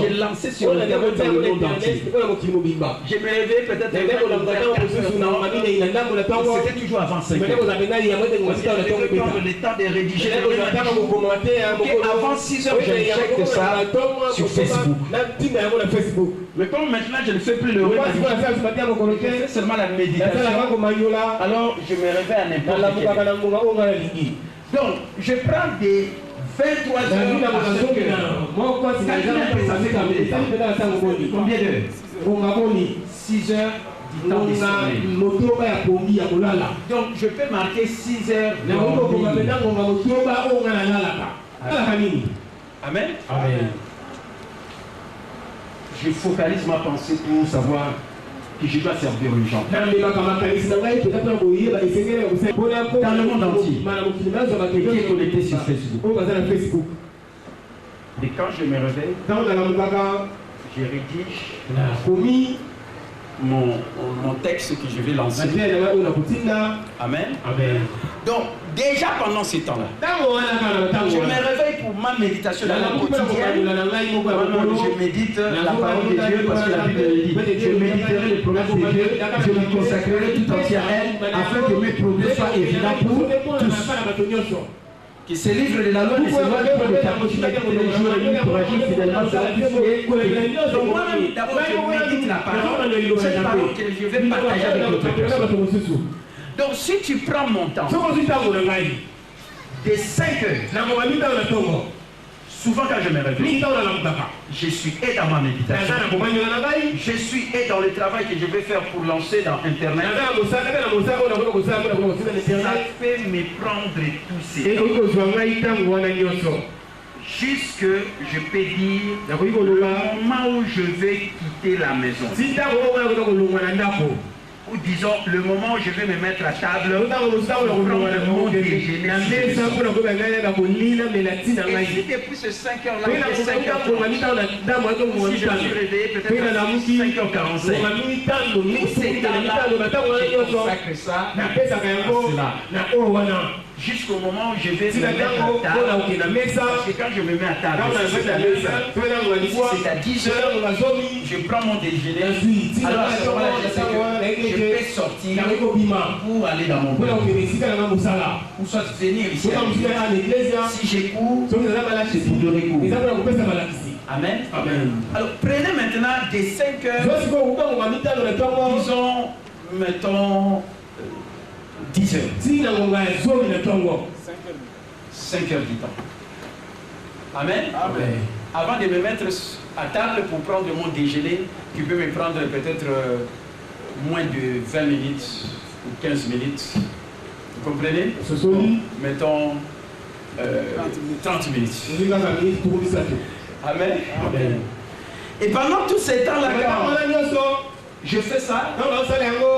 j'ai lancé sur le terrain dans le monde entier. Je me réveillais peut-être c'était toujours avant 5 heures. Parce que je devais prendre le temps de rédiger le Rémadichon. Avant 6 heures, j'injecte ça sur Facebook. Mais comme maintenant je ne fais plus le Rémadichon, je fais seulement la méditation. Alors je me réveille à n'importe quelle heure. Donc, je prends des 23 heures à 5 heures. Combien d'heures? 6 heures du temps de sommeil. Donc, je peux marquer 6 heures de Amen. Amen. Je focalise ma pensée pour savoir que je dois servir les gens. Dans le monde entier, qui est connecté sur Facebook. Et quand je me réveille, je rédige mon texte que je vais lancer. Amen. Amen. Donc, déjà pendant ces temps-là, je me réveille pour ma méditation dans la quotidienne. Je médite la parole de Dieu parce que la Bible dit je méditerai les promesses de Dieu, je me consacrerai tout entier à elle afin que mes progrès soient évidents pour tous. Que ce livre de la loi ne s'éloigne pas de ta bouche, mais tous les jours et nuits pour agir fidèlement sur la vie. Donc moi-même, d'abord, je médite la parole, cette parole que je vais partager avec l'autre personne. Donc si tu prends mon temps, de 5 heures, souvent quand je me réveille, je suis et dans ma méditation, je suis et dans le travail que je vais faire pour lancer dans Internet. Ça fait me prendre tous ces temps. Jusque je peux dire le moment où je vais quitter la maison. Ou disons le moment où je vais me mettre à table pour prendre mon déjeuner. Et si depuis ces 5 heures-là, si je suis réveillé peut-être à 5h45, tout ces temps-là, je consacre ça à cela. Jusqu'au moment où je vais me mettre à table. Parce que quand je me mets à table, c'est à 10 heures, je prends mon déjeuner. Alors à ce moment-là, je sais que je peux sortir pour aller dans mon bureau. Ou soit venir ici. Si j'ai cours, c'est pour donner cours. Amen. Amen. Alors prenez maintenant des 5 heures, disons, mettons 10 heures. 5 heures du temps. Amen. Amen. Avant de me mettre à table pour prendre mon déjeuner, qui peut me prendre peut-être moins de 20 minutes ou 15 minutes. Vous comprenez? Bon, mettons 30 minutes. Amen. Amen. Et pendant tous ces temps-là, je fais ça,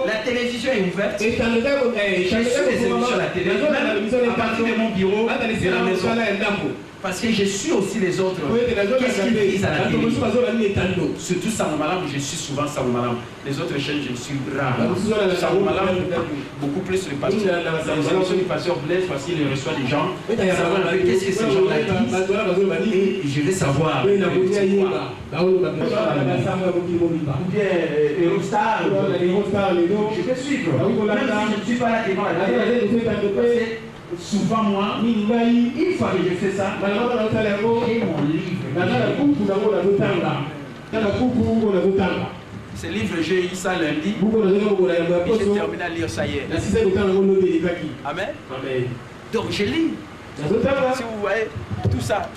la télévision est ouverte, je suis les émissions à la télé, même à partir de mon bureau, de la maison. Parce que je suis aussi les autres. Qu'est-ce qu'ils disent à la télé? Surtout Samomalam, je suis souvent Samomalam. Les autres chaînes, je suis rare. Samomalam, beaucoup plus le pasteur. Dans les émissions du pasteur Blaise, parce qu'il reçoit des gens. Savoir qu'est-ce que ces gens-là disent. Et je vais savoir. Ou bien Eurostar, je peux suivre. Même si je ne suis pas là devant la télé. Souvent moi, une fois que je fais ça, j'ai mon livre. Ce livre, j'ai eu ça lundi et j'ai terminé à lire ça hier. Amen. Amen. Donc je lis. Si vous voyez tout ça,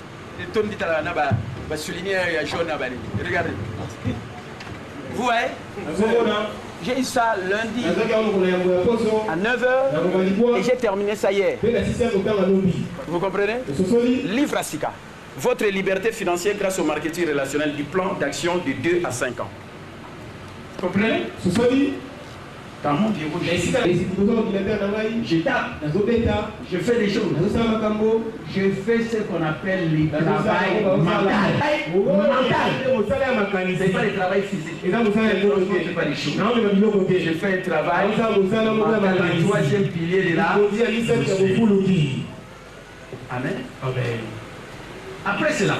Tony dit à la souligner jaune. Regardez. Vous voyez? J'ai eu ça lundi à 9h et j'ai terminé ça hier. Vous comprenez? Livre Asika. Votre liberté financière grâce au marketing relationnel du plan d'action de 2 à 5 ans. Vous comprenez? Dans mon bureau, je tape, je fais des choses. Je fais ce qu'on appelle le travail mental. C'est pas le travail physique. C'est pas les choses. Je fais un travail mental. Le troisième pilier de là. Amen. Après cela,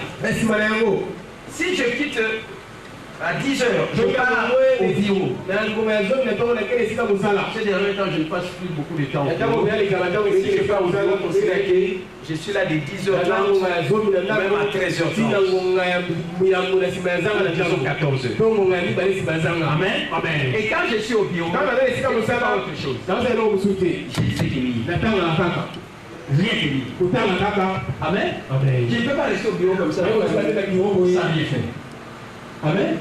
si je quitte à 10 heures, je pars au bureau. Ces derniers temps, je ne passe plus beaucoup de temps au bureau. Si je pars au bureau, considère que je suis là de 10h30, même à 13h30. Disons 14h. Amen. Et quand je suis au bureau, je ne fais pas autre chose. C'est fini. Rien fini. Amen. Je ne peux pas rester au bureau comme ça. Ça rien fait. Amen.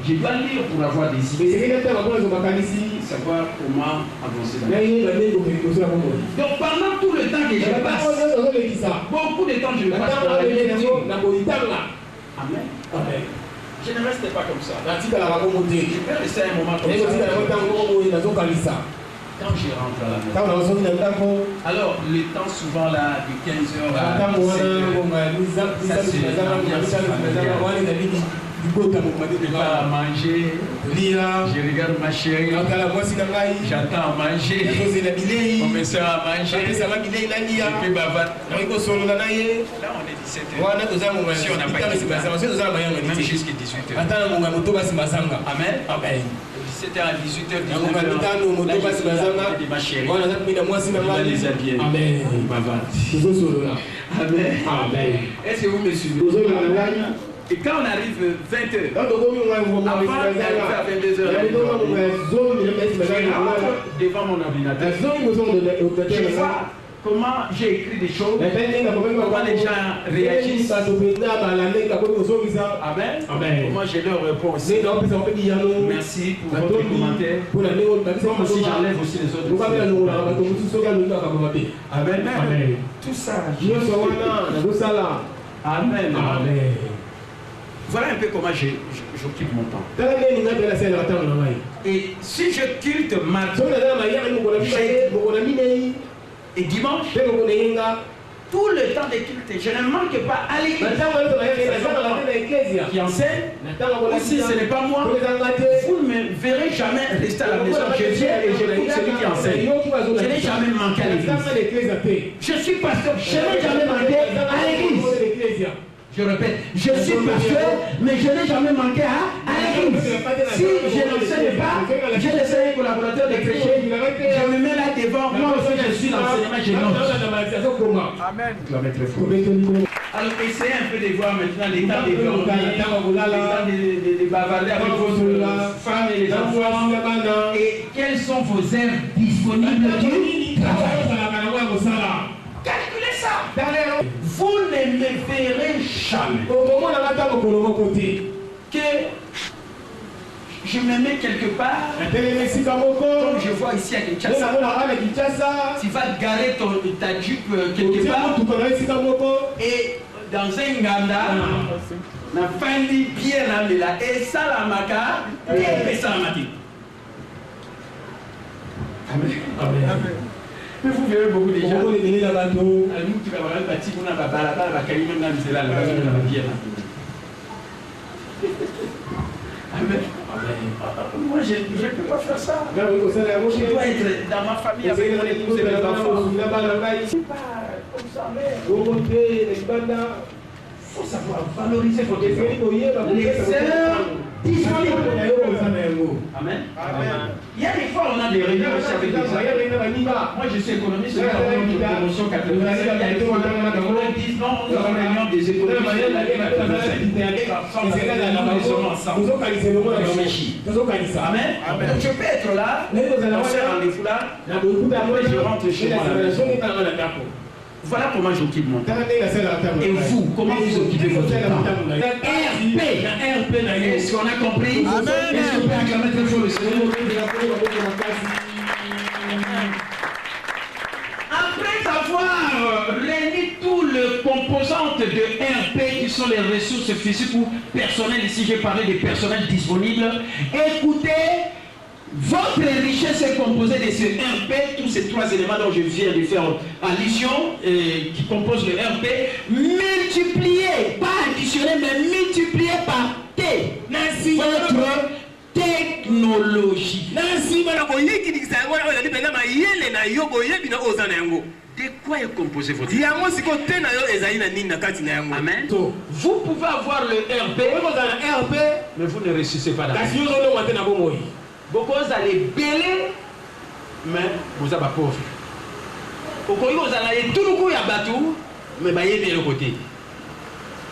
Je dois lire pour avoir des idées. Savoir comment avancer. Donc pendant tout le temps que je passe, beaucoup de temps je le passe dans la lecture. Amen. Je ne reste pas comme ça. Je peux rester un moment comme ça. Quand je rentre à la maison, alors le temps souvent là de 15h à 17h, ça c'est l'ambiance familiale. Je pars à manger, je regarde ma chérie, j'attends à manger, on me sert à manger, je peux bavarder. Là on est 17h. Si on n'a pas quitté, même jusqu'à 18h. Amen. 17h à 18h, 19h, ma chérie, on va les habiller. Amen. Amen. Est-ce que vous me suivez? Et quand on arrive 20h, avant d'arriver à 22h, je rentre devant mon ordinateur. Je vois comment j'ai écrit des choses, comment les gens réagissent. Amen. Comment je leur réponds aussi. Merci pour votre commentaire. Comme si j'enlève aussi les autres. Amen. Tout ça. Amen. Voilà un peu comment j'occupe mon temps. Et si je culte mardi et dimanche, tout le temps de culte, je ne manque pas à l'église. Qui enseigne, ou si ce n'est pas moi, vous ne me verrez jamais rester à la maison. Je viens et je écoute celui qui enseigne. Je n'ai jamais manqué à l'église. Je suis pasteur, je n'ai jamais manqué à l'église. Je répète, je suis pasteur, mais je n'ai jamais manqué à l'église. Si je n'enseigne pas, je laisse un collaborateur de prêcher, je me mets là devant, moi aussi je suis l'enseignement, je note. Amen. Alors essayez un peu de voir maintenant l'état des dormir, l'état de bavarder avec vos femmes et les enfants, et quelles sont vos heures disponibles du travail. Calculez ça. Vous ne me verrez jamais que je me mets quelque part, comme je vois ici à Kinshasa, tu vas garer ta jupe quelque part, et dans un ganda, na fandi bien là, et ça la maca, et ça la mati. Amen. Mais vous verrez beaucoup de gens. Amen. Moi, je ne peux pas faire ça. Je dois être dans ma famille avec mon épouse et mes enfants. C'est pas comme ça, mais il faut savoir valoriser votre temps. Les heures disponibles. Amen. Il y a des fois, on a des réunions aussi avec des amis. Moi, je suis économiste, je suis en promotion 90. Il y a des fois, on dit non, nous avons une réunion des économistes. Amen. Donc, je peux être là, on fait rendez-vous là, après je rentre chez moi. Voilà comment j'occupe mon temps. Et vous, comment vous occupez votre temps? RP. Est-ce qu'on a compris? Amen. Est-ce qu'on peut acclamer très fort le Seigneur? Après avoir réuni tout le composante de RP qui sont les ressources physiques ou personnelles, ici j'ai parlé des personnels disponibles, écoutez Votre richesse est composée de ce RP, tous ces trois éléments dont je viens de faire allusion, qui composent le RP, multiplié, pas additionné, mais multiplié par T. Votre technologie. De quoi est composé votre technologie? Amen. Vous pouvez avoir le RP, mais vous ne réussissez pas d'abord. Beaucoup allez bêler, mais vous êtes pauvre. Beaucoup allez tout le coup à bateau, mais vous êtes de l'autre côté.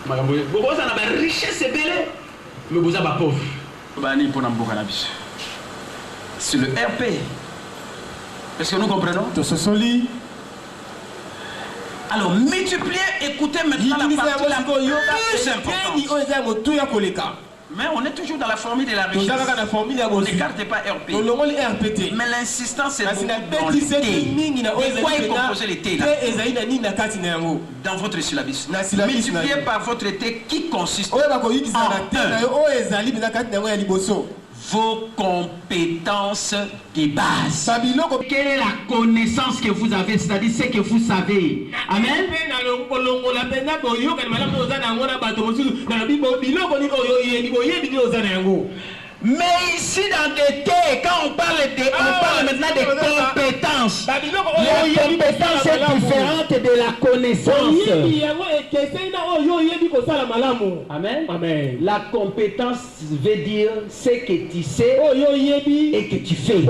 Beaucoup allez richesse et bêler, mais vous êtes pauvre. C'est le RP. Est-ce que nous comprenons? Alors, multiplier, écoutez maintenant la partie la plus importante. Mais on est toujours dans la formule de la richesse. On n'écarte pas RP. Mais l'insistance est dans le T. De quoi est composé le T là? Dans votre syllabus. Multiplié par votre T qui consiste en vos compétences de base. Quelle est la connaissance que vous avez, c'est-à-dire ce que vous savez? Amen. Mais ici dans des T, quand on parle maintenant des compétences. La compétence est différente de la connaissance. Amen. Amen. La compétence veut dire ce que tu sais et que tu fais.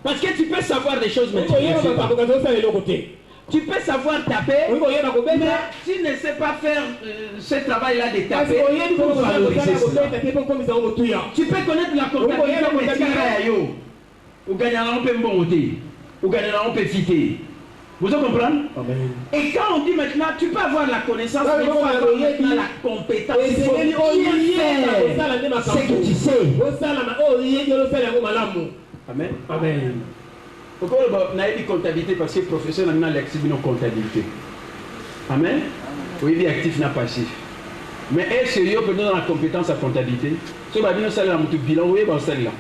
Parce que tu peux savoir des choses, mais tu ne sais pas. Tu peux savoir taper, mais tu ne sais pas faire ce travail-là de taper pour valoriser cela. Tu peux connaître la comptabilité, mais tu n'as ou gagner un peu bon côté, ou gagner un peu vite. Vous comprenez? Et quand on dit maintenant, tu peux avoir la connaissance, mais il faut avoir maintenant la compétence. Il faut bien faire ce que tu sais. Amen. Amen. Pourquoi on a dit comptabilité? Parce que le professeur n'a pas l'actif de comptabilité. Amen. Oui, il est actif, n'a passif. Mais est sérieux pour nous dans la compétence à comptabilité? Si on va bien ça là, mon bilan, oui, bon celle-là.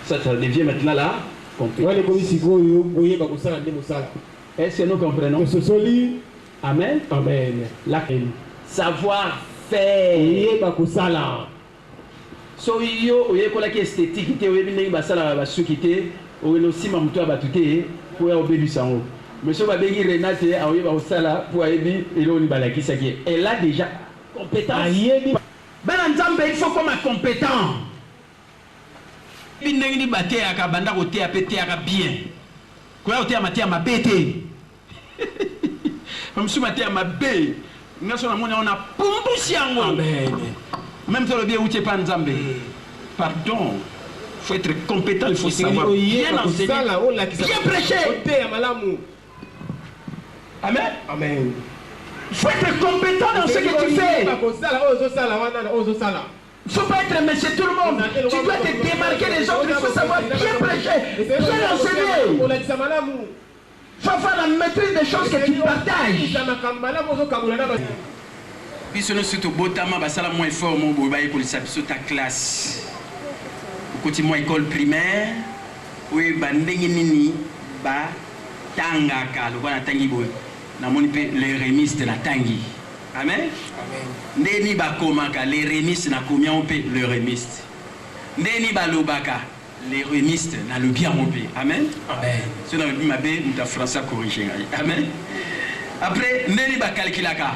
Ça devient maintenant là compétence. Est-ce que nous comprenons? Amen. Amen. La savoir faire. So yo oye kola ki esthétique te oye binengi basala basuki te oye no sima mutu abatute pour obebi sango. Monsieur babengi Renate oye ba osala pour ebi elo ni balaki saki. Elle a déjà compétence. Bana nzambe il faut comme compétent. Binengi ni baté aka banda ko te apete aka bien. Ko ote amate amabete. Comme si maté amabe. Ngaso na mona on a pumbu siango. Amen. Même si on bien où tu es pas Nzambe. Pardon. Il faut être compétent, il faut savoir bien enseigner, bien prêcher. Amen. Amen. Il faut être compétent dans ce que tu fais. Il ne faut pas être monsieur tout le monde. Tu dois te démarquer des autres. Il faut savoir bien prêcher, bien enseigner. Il faut avoir la maîtrise des choses que tu partages. Biso no surtout botama basala moins fort mon boy ba école ça ta classe côté moi école primaire oui ba ndenge nini ba tanga ka lo bana tangi boy na moni pe les remistes na tangi. Amen. Amen. Ndeni ba komaka les remistes na combien on paie le remiste. Ndeni ba lobaka les remistes na le bien on paie. Amen. Amen. C'est dans ma bé muta français corriger. Amen. Après ndeni ba calculaka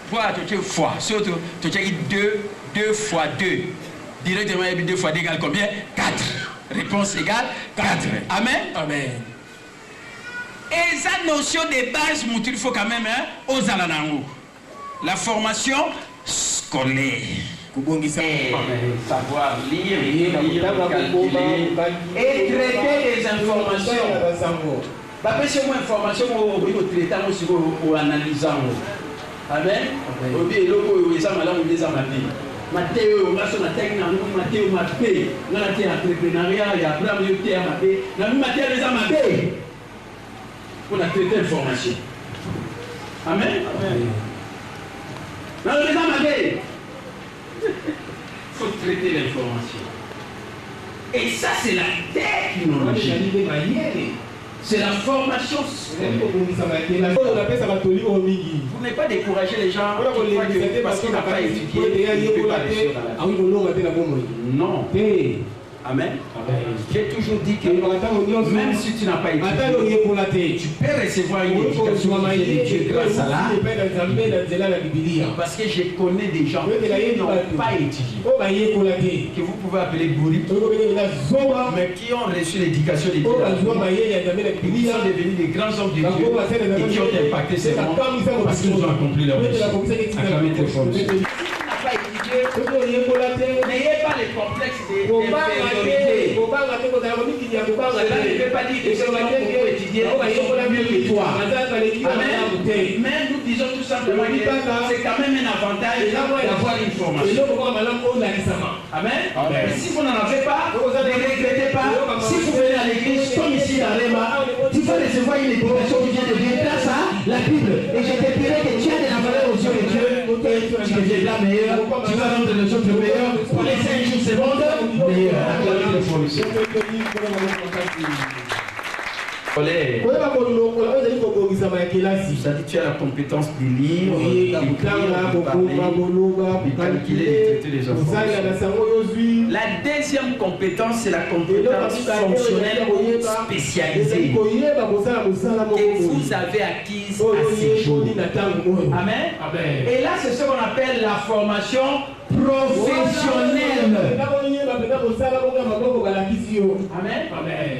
fois, tu as fois, surtout, tu as 2 fois 2. Directement, 2 fois 2 égale combien? 4. Réponse égale 4. Amen. Amen. Et cette notion de base, il faut quand même, aux alanango. La formation scolaire. Savoir lire, calculer et traiter les informations. Parce que moi, information, on traite aussi en analysant. Amen. Obi eloko eza malamu ndeza mabe. Mateo ngaso na tangi na Mateo mabe. Ngana te entrepreneuriat ya Abraham yote ya mabe. Na Mateo eza mabe. Pour traiter l'information. Amen. Amen. Na eza mabe. Faut traiter l'information. Et ça, c'est la technologie. C'est la formation. Vous n'avez pas découragé les gens parce qu'il n'a pas étudié. Non. Amen. J'ai toujours dit que même si tu n'as pas étudié, tu peux recevoir une éducation de Dieu grâce à là. Parce que je connais des gens qui n'ont pas étudié, que vous pouvez appeler bourri, mais qui ont reçu l'éducation de Dieu. Ils sont devenus des grands hommes de Dieu et qui ont impacté ces mondes parce qu'ils ont accompli leur mission. Acclamez très fort. N'ayez pas les complexes d'infériorité. Cela ne veut pas dire que ceux qui ont beaucoup étudié sont mieux que toi. Amen. Mais nous disons tout simplement que c'est quand même un avantage d'avoir une formation. Amen. Si vous n'en avez pas, ne regrettez pas. Si vous venez à l'église, comme ici à Réma, tu vas recevoir une éducation qui vient de Dieu grâce à la Bible. Et je te dirai que tu as de la valeur aux yeux de Dieu. Tu deviendras meilleur. Tu vas rendre les autres meilleurs. Pour les 5 jours secondes, meilleur. Acclamez les formations. C'est-à-dire tu as la compétence de lire, d'écrire, de parler, de calculer, de traiter les enfants. La deuxième compétence, c'est la compétence fonctionnelle ou spécialisée que vous avez acquise à ces jours. Amen. Et là, c'est ce qu'on appelle la formation professionnelle. Amen.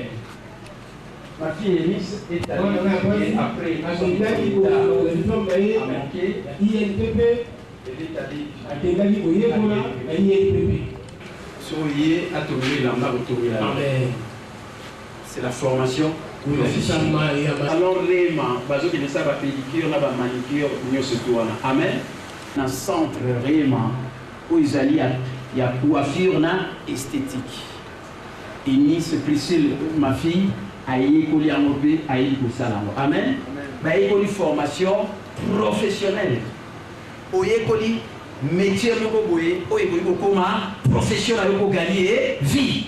Ma fille Elise est allée après c'est la formation. Alors, les pédicure, manicure, amen. Dans le centre Réma, où ils allaient, il y a coiffure esthétique. Et Nice, Priscille, ma fille, amen. Une formation professionnelle. Oyekoli métier professionnel pour gagner vie.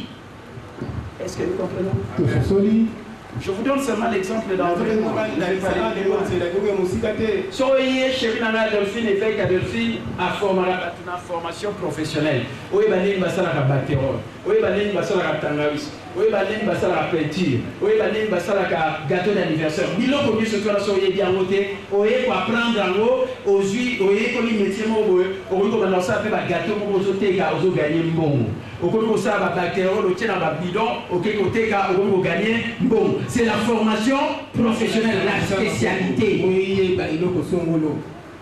Est-ce que vous comprenez? Je vous donne seulement l'exemple d'André. Soyez chez Nana Delphine et Fake Delphine à une formation professionnelle. Oui, Baline Bassala Bactéron. Oui, Baline Bassala Tangawis. Oui, Baline Bassala peinture. Oui, Baline Bassala gâteau d'anniversaire. Bilo comme ce que la soyez bien voté. Oui, pour apprendre en haut, aux yeux, oui, comme les métiers, oui, comme on ça fait gâteau, pour vous gagner bon. Au côté ça, bactéron, le tien à bidon, au côté car on va gagner bon. C'est la formation professionnelle, la spécialité.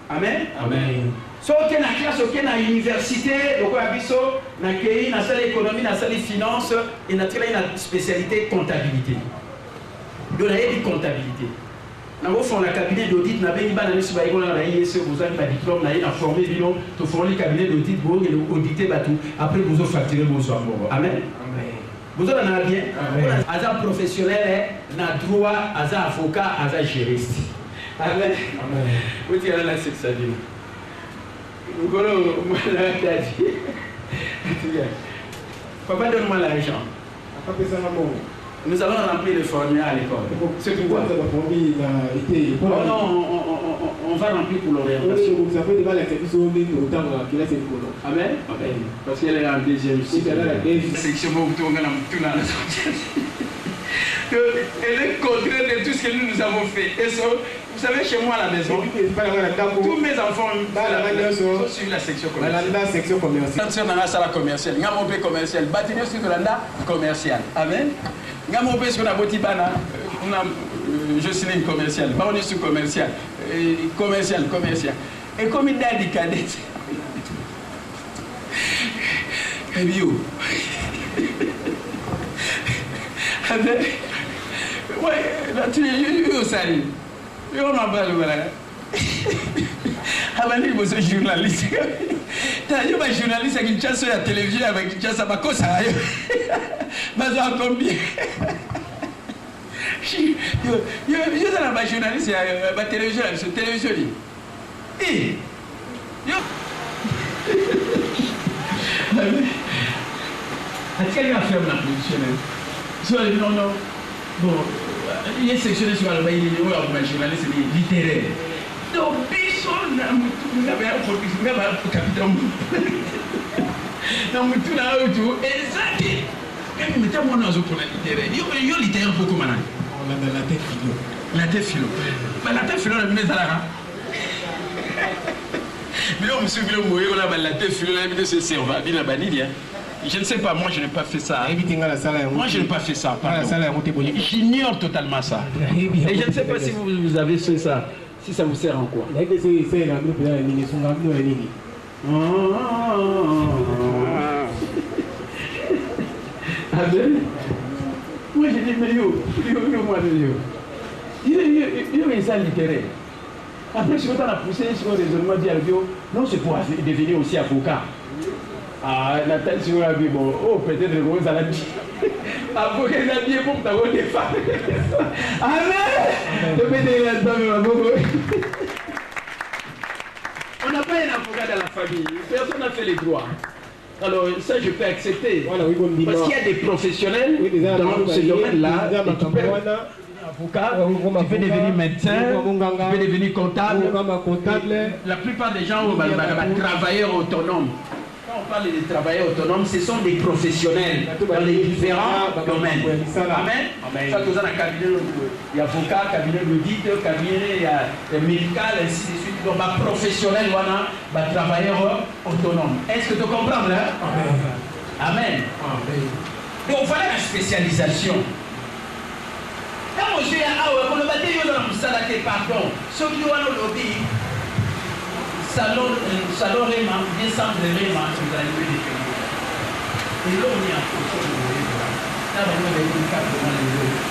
Amen. Amen. So, ok, na classe, ok, na université, donc à biso, na kei, na salle économie, na salle finance, et na tira une spécialité comptabilité. Donc, il y a une comptabilité. Nous avons un cabinet d'audit, nous avons un diplôme, nous avons formé, nous avons un cabinet d'audit pour auditer tout. Après, nous avons facturé vos soins. Amen. Vous avez un bien. Vous êtes professionnel, vous avez droit, vous êtes avocat, vous êtes juriste. Amen. Vous êtes là, c'est ça. Vous avez papa, donne-moi l'argent. Nous allons remplir le formulaire à l'école. C'est pourquoi on va remplir pour l'orientation. Amen. Parce qu'elle est en deuxième section. Elle est contraire de tout ce que nous avons fait. Et ça, vous savez, chez moi à la maison, tous mes enfants ont suivi la section commerciale. La salle commerciale, commercial, bâtiment sur Granda commercial. Amen. Je suis une commerciale, on est sur commercial. Commercial. Et comme il a dit cadet, et bio. Ouais, là tu es sali. On m'a parlé voilà. Avant de vous journaliste. T'as eu un journaliste qui chasse sur la télévision avec qui chasse à ma cause. Mais ça combien? Je suis un journaliste à la télévision, sur télévision. Et quelqu'un ferme la positionnelle. Non, non. Bon, il est sectionné sur le bail, il est journaliste littéraire. Donc, personne n'a un capitaine. Non, mais tout là, tout. Exact. Mais mettez-moi dans un point littéraire. Il y a un littéraire beaucoup maintenant. On a la tête philo. La tête philo. La tête philo, on a mis ça là. Mais on me souvient, on a la tête philo, on a mis ce cerveau, on a mis la vanille. Je ne sais pas, moi je n'ai pas fait ça. Moi je n'ai pas fait ça. J'ignore totalement ça. Et je ne sais pas si vous avez fait ça. Si ça vous sert en quoi. Moi j'ai dit, mais moi il y a un ça littéraire. Après, si on a poussé sur le raisonnement d'Albio, non, c'est pour devenir aussi avocat. Ah, la tête sur la vie, bon, oh, peut-être que vous allez dire. Avocat, il a bien pour t'avoir des femmes. Amen! On n'a pas un avocat dans la famille. Personne n'a fait les droits. Alors, ça, je peux accepter. Parce qu'il y a des professionnels dans ce domaine-là. Avocat, tu peux devenir médecin, tu peux devenir comptable. La plupart des gens sont travailleurs autonomes. Quand on parle des travailleurs autonomes, ce sont des professionnels dans les différents domaines. Amen. Il y a avocat, cabinet d'audit, cabinet médical, ainsi de suite. Donc, professionnel, travailleur autonome. Est-ce que tu comprends là? Amen. Donc, voilà la spécialisation. Quand je suis à Aoué, on a battu dans le salon, pardon. Ceux qui ont le lobby, salon Réma, bien centre Réma, vous allez le définir. Et là, on est en fonction de l'État. Là, on a des cas devant les autres.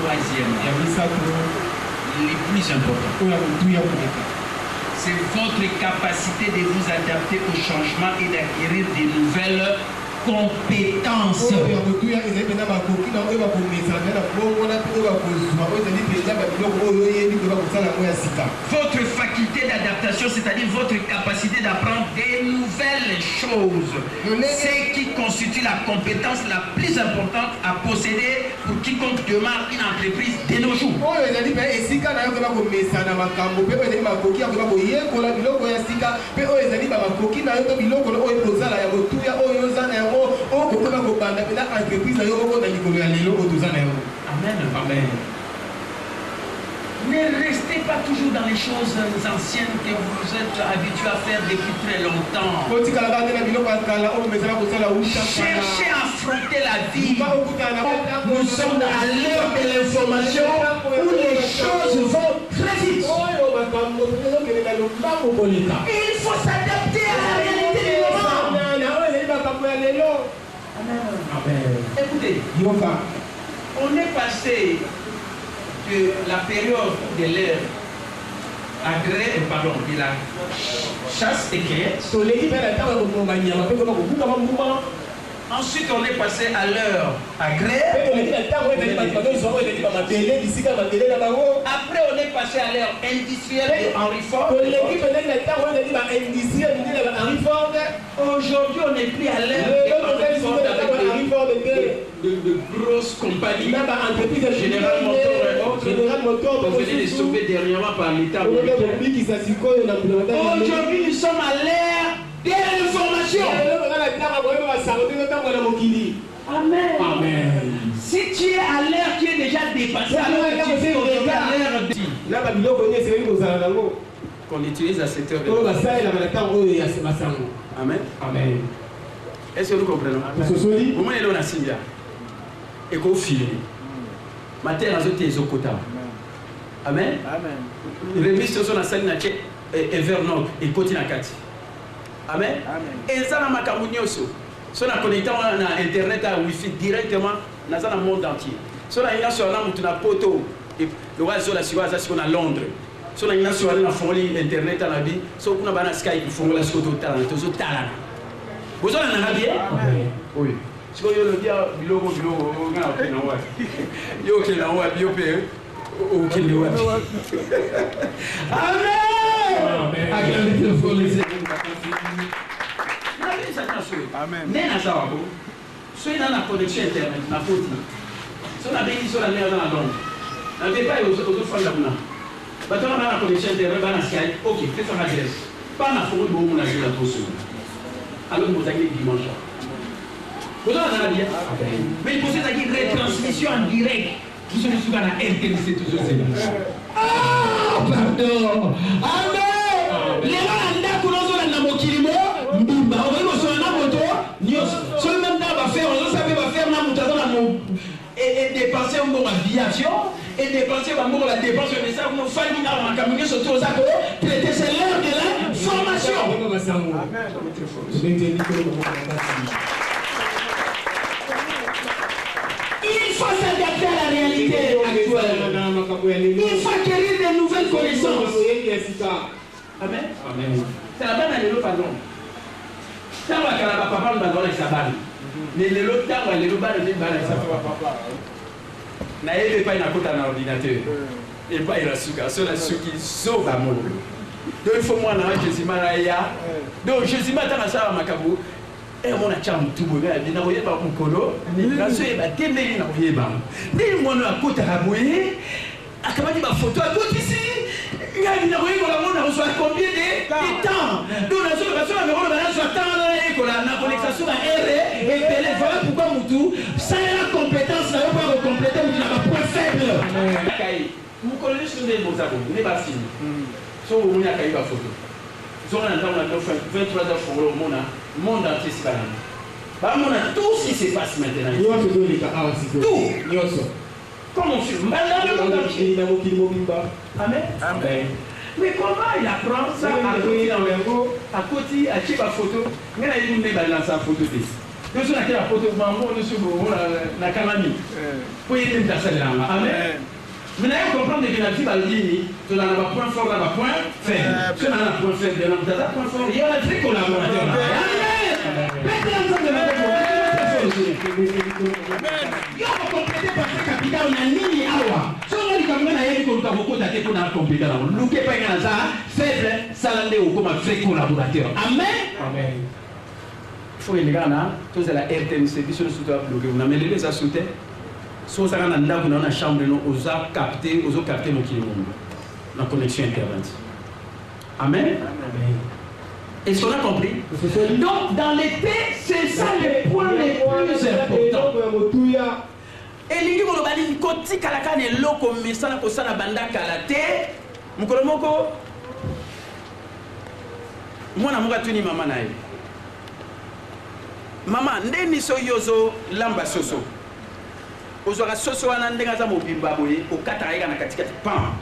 Troisième, les plus importants. C'est votre capacité de vous adapter au changement et d'acquérir de nouvelles compétences. Votre faculté d'adaptation, c'est-à-dire votre capacité d'apprendre des nouvelles choses, c'est qui constitue la compétence la plus importante à posséder pour quiconque démarre une entreprise de nos jours. Amen. Ne restez pas toujours dans les choses anciennes que vous êtes habitués à faire depuis très longtemps. Cherchez à affronter la vie. Nous sommes à l'heure de l'information où les choses vont très vite. Il faut s'adapter à la réalité du moment. Amen. Écoutez, on est passé de la période de l'ère de la chasse éclair. Ensuite, on est passé à l'heure agraire. Après, on est passé à l'ère industrielle et Henry Ford. Aujourd'hui, on n'est plus à l'ère de grosses compagnies. Général Motors, on venait de sauver dernièrement par l'État. Aujourd'hui, nous sommes à l'ère de l'information. Amen. Si tu es à l'ère qui est déjà dépassée, alors tu es aujourd'hui à l'ère qu'on utilise à cette heure. Amen. Est-ce que nous comprenons? Au moins, il y a Simbia. Et qu'on file. Ma terre a été Zokota. Amen. Remise sur la salle et vers nord et côté na kati. Amen. Et ça, la macamunioso. Si on a connecté à Internet, à Wi-Fi directement dans le monde entier. Si on a une sur la poto, et le roi sur la Suisse, c'est qu'on a Londres. Si on a une sur la folie Internet à la vie, si on a un Skype, il faut que la Skype au talent. Vous avez un avis? Oui. Si vous avez le bien, ça tient sur eux. N'est pas ça. Soit dans la connexion internet, la faute. Si on a béni sur la mer dans la langue, on ne fait pas aux autres femmes là-bas. Maintenant, on a la connexion internet, on a Skype, ok, fais son adresse. Pas la forêt, bon, on a joué la tour. Alors, vous avez dimanche. Vous avez la bien. Mais il faut que vous ayez retransmission en direct. Vous savez souvent à RTNC tout ça. Ah, pardon. Amen. Les gens qui ont un mokilimo, mbimba, on va y aller sur un moto. Seul même temps va faire, on savait va faire na mutazo na mo et dépenser un bon aviation et dépenser un bon la dépense de ça nous famille na makamine surtout aux accords. Prêter c'est l'heure de la formation. Il faut s'adapter à la réalité actuelle. Il faut acquérir de nouvelles connaissances. Amen. C'est la bonne année, pardon. Ça va que la papa me donne sa balle. Mais les autres temps, les autres balles, les balles, ça va papa. Naïe pas une côte à l'ordinateur. Et pas il a su car ceux qui sauvent l'amour. Donc il faut moi je suis malaya. Donc je suis matin à ça à Macabou. Et on a cham tout le monde. N'a voyé pas mon colo. La soeur va démêler n'a voyé pas. Ni moi à côte à bouiller. À comment dire ma photo à côté ici. Il y a une voyé pour la monde reçoit combien de temps. Donc la soeur va me rendre dans soit temps dans l'école la connexion à R et Pelé. Voilà pourquoi Moutou sans la compétence n'a pas compléter mais n'a pas point faible. Vous connaissez les mots à vous, n'est pas fini. So vous n'avez pas eu la photo. Zone en temps, on a 23 heures pour le monde entier, c'est pas là. Bah, on a tout ce qui se passe maintenant. Tout. Comment on fait? Maintenant, le monde entier. Amen. Amen. Mais comment il apprend ça à côté, à la photo? Il y a une dans sa photo. Nous sommes à la photo, nous sommes à la calamie. Pour y aller dans celle-là. Amen. Maintenant, on comprend que la vie va dire que dans le point fort, dans le point faible. Si on a un point faible, dans le point fort, il y a un truc collaborateur. Amen. Il faut compléter par ce capital, on a nini awa. Si on a dit qu'on a dit qu'on a beaucoup d'attaques pour la compléter, on ne peut pas gagner ça, faible, salandé ou comme un vrai collaborateur. Amen. Amen. Il faut que les gars, tous à la RTNC, ils sont surtout à bloquer. On a mêlé les assoutés. Si on a dans la chambre, on a capté mon monde, la connexion internet. Amen. Amen. Est-ce qu'on a compris? Donc, dans l'été, c'est ça les points les plus importants. Et l'idée qu'on a dit, quand tu as dit, loko misana kosana banda kalate, mukolomoko. Moi, na muka tuni mama nae. Mama, ndeni so yozo lamba soso. Ozora soso wana ndenga za mobimba boye okata eka na katikati pam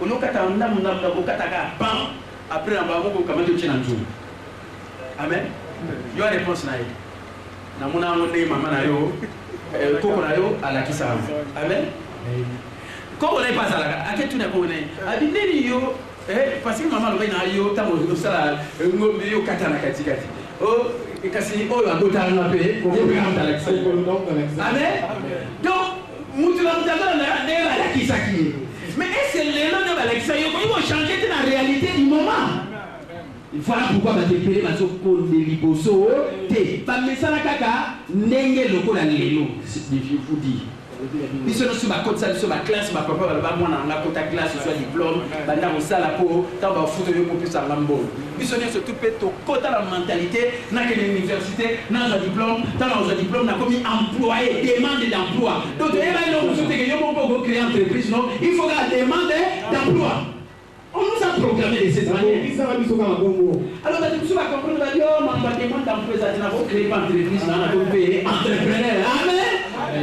onokata ndamu okata ka pam après na bango ko kamate china nzulu. Amen. Yo réponse na ye na mona ngonde mama na yo koko na yo ala kisa. Amen. Koko na pas ala aketu na ko ne abindeni yo parce que mama lo na yo tamo sala ngombe yo kata na katikati. Oh kasi oyo agota na pe ko ngamba la kisa. Amen. Donc mutula mutala na ndela la kisa ki. Mais est-ce que les gens de Alexa ils vont changer la réalité du moment? Voilà pourquoi ma tépélé ma soko de liboso te pa mesana kaka ndenge lokola lelo je vous dis biso no suba kotsa biso ba classe ba papa ba mwana nga kota classe soit diplôme banda mosala po ta ba futo yo plus à lambo biso ne surtout pe to kota la mentalité na que l'université na un diplôme ta na un diplôme na comme employé demande d'emploi donc et là non vous que yo pour créer entreprise non il faut la demande d'emploi. On nous a programmé de cette manière. Alors, tu vas comprendre, on va demander d'emploi, on va créer une entreprise, on va payer entrepreneur. Amen.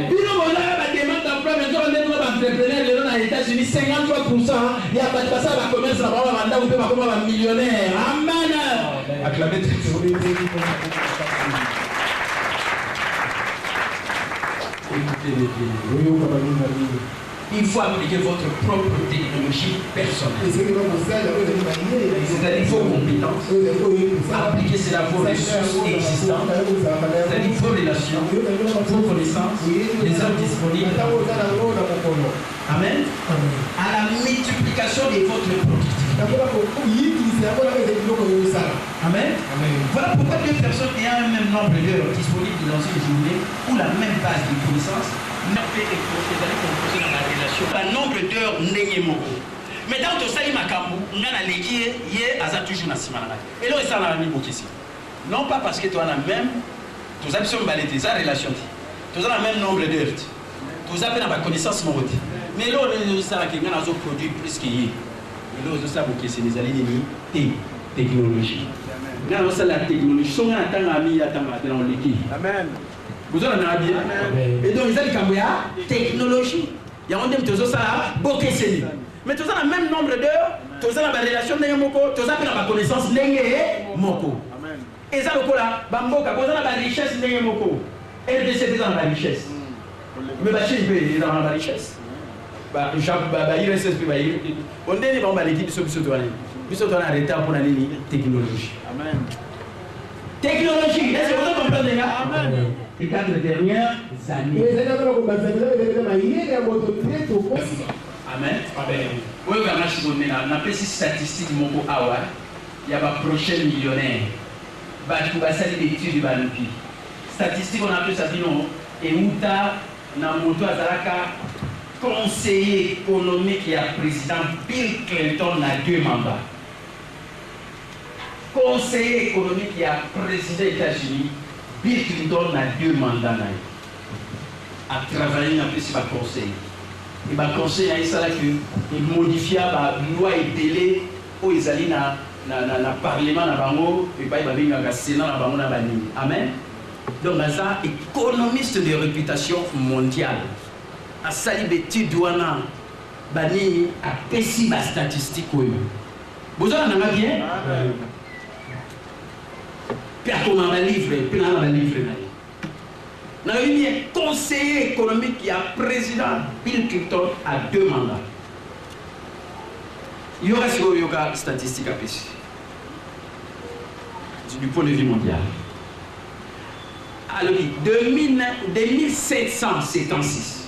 Puis nous, on a une demande d'emploi, mais on a un entrepreneur, aux États-Unis, 53%. Il y a pas de passage à commerce, on va avoir un millionnaire. Amen. Acclamez tout le monde. Écoutez les filles. Il faut appliquer votre propre technologie personnelle. C'est-à-dire vos compétences, appliquer cela vos ressources existantes, c'est-à-dire vos relations, vos connaissances, les hommes disponibles. Amen. À la multiplication de votre productivité. Amen. Voilà pourquoi deux personnes ayant un même nombre d'heures disponibles dans une journée ou la même base de connaissances n'a fait composer dans la relation. Le nombre d'heures n'est pas. Mais dans tout ça, il m'a camou, on a l'équipe, il y a toujours un simana. Et là, ça n'a pas mis ici. Non pas parce que tu as la même, tu as besoin de balayer ça relation. Tu as le même nombre d'heures. Tu as la connaissance morale. Mais là, on a ça qui a produit plus qu'il y a. Mais là, on a ça qui est les alliés technologie. On a ça la technologie. Si on a un ami, dans l'équipe. Amen. Vous avez un ami. Et donc, ils ont la technologie. Il y a un dem tozo ça boké seni. Mais tu as le même nombre d'heures, tu as la relation de moko, tu as la connaissance de moko. Amen. Et ça le là, bamboka, tu as la richesse de moko. RDC est dans la richesse. Mais bah chez il dans la richesse. Bah il reste on est dans l'équipe sur toi. Puis on a arrêté pour la technologie. Amen. Technologie, est-ce que vous comprenez là? Amen. Les 4 dernières années. Amen. Oui, on a fait ces statistiques mon awa. Il y a un prochain millionnaire. Tu vas salir d'études du Banupi. Statistiques, on a fait ça non. Et où tu as moto azaraka conseiller économique et président Bill Clinton a 2 mandats. Conseiller économique et président des États-Unis, Bill Clinton a 2 mandats. À travailler un peu sur le conseil. Et le conseil il modifie la loi et délai où ils allaient dans le Parlement, et puis ils allaient dans le Sénat. Amen. Donc, ça, économiste de réputation mondiale. À Salibeti Douana, Bani, à Pessi, la statistique. Vous en avez bien? Puis, à comment on livre, puis on a livre. Nous avons eu un conseiller économique qui a président Bill Clinton à 2 mandats. Il y aura sur yoga statistique à Pessi. Du point de vue mondial. Alors, 2776.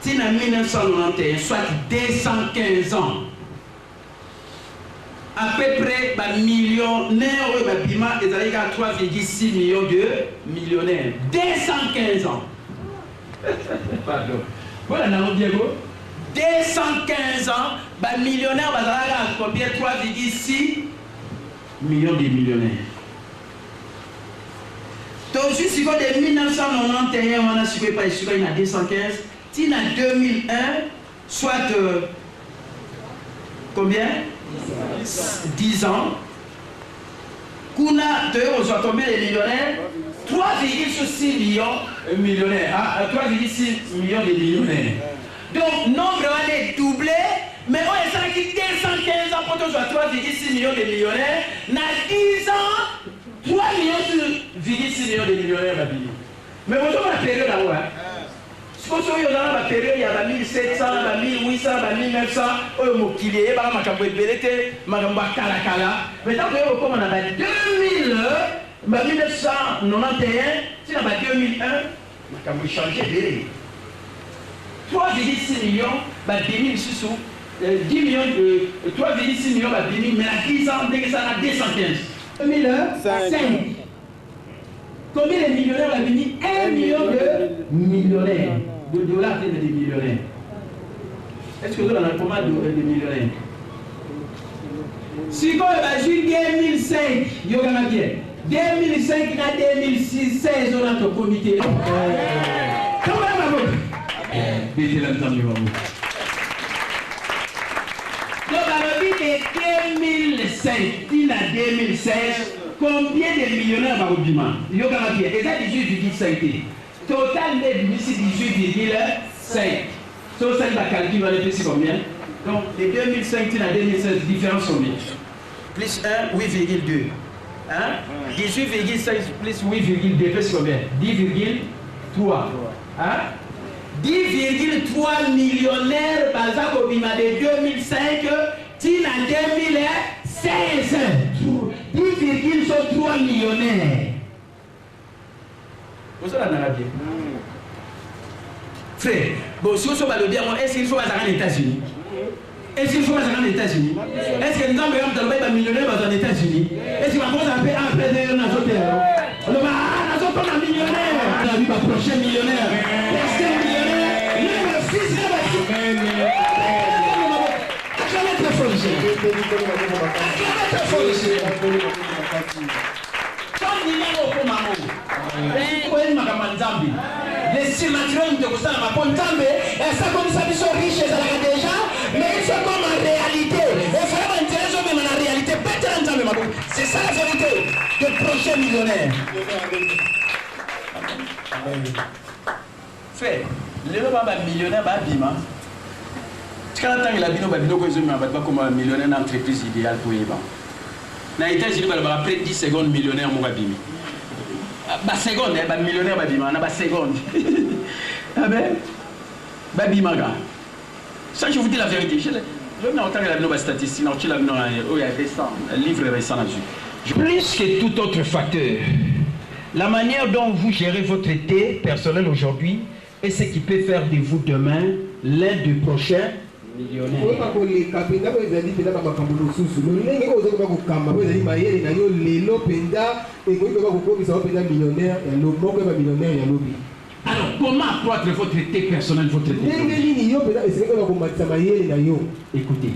C'est en 1991, soit 215 ans. À peu près, millionnaires, ils allaient à 3,6 millions de millionnaires. 215 ans. Pardon. Voilà, Diego. 215 ans, millionnaires, ils allaient à combien? 3,6 millions de millionnaires. Donc, si vous avez 1991, on a suivi par il y a 215. Si en 2001, soit combien? 10 ans. Qu'on a, soit combien de millionnaires? 3,6 millions de millionnaires. 3,6 millions de millionnaires. Donc, nombre est doublé, mais on est 215 ans pour que soit 3,6 millions de millionnaires. Dans 10 ans, 3,6 millions de millionnaires. Mais vous avez la période là-haut. Si vous avez la période, il y a 1700, 1800, 1900, il y a Mokili, il y a Makabouébélete, Makabouakalakala. Maintenant, comme on a 2000, 1991, si on a 2001, Makaboué changé. 3,6 millions, 10 millions de 3,6 millions, mais à 10 ans, dès que ça a 215. 2005. Combien de millionnaires a venu? 1 million de millionnaires. De dollars de millionnaires. Est-ce que vous avez combien de millionnaires? Si vous avez 2005, il y a bien. 2005 à 2016, on a un comité. Comment va-t-il? Donc, à la vie de 2005 à 2016, combien de millionnaires va au bima? Il y a bien. Et ça, 18,5. Total net, c'est 18,5. So, ça, il va calculer, va réfléchir combien? Donc, de 2005 à 2016, différence combien? Plus 1, 8,2. Hein? 18,5 plus 8,2, c'est combien? 10,3. Hein? 10,3 millionnaires basés au bima de 2005 à 2016. 10,3 millionnaires. Vous savez, on a bien. Frère, bon, si vous avez le bien, est-ce qu'il faut aller aux États-Unis? Est-ce qu'il faut passer aux États-Unis? Est-ce que nous avons un millionnaire aux États-Unis? Est-ce qu'il va commencer à payer un président dans notre terre? On va pas un millionnaire. On a vu ma prochaine millionnaire. Est-ce millionnaire? Le fils de la acclamez très fort ici. Acclamez très fort ici. Quand il y a au Komamo, les cimatrons de Gustave Mapontambe, et ça comme ça, ils sont riches déjà, mais ils sont comme en réalité. Il faut intéressant même en réalité. C'est ça la vérité de prochain millionnaire. Fait, les millionnaires, bima. Quand il a comme un millionnaire d'entreprise idéale pour Eba. Dans les États-Unis, après 10 secondes, millionnaire mon babimi. Ba seconde, ba millionnaire babima, na ba seconde. Ah ben, babima ga. Ça je vous dis la vérité. Je n'ai autant que la statistique, il y a récent, un livre récent là-dessus. Plus que tout autre facteur, la manière dont vous gérez votre été personnel aujourd'hui est ce qui peut faire de vous demain l'un des prochains millionnaires. Alors, comment accroître votre été personnel, votre été? Écoutez,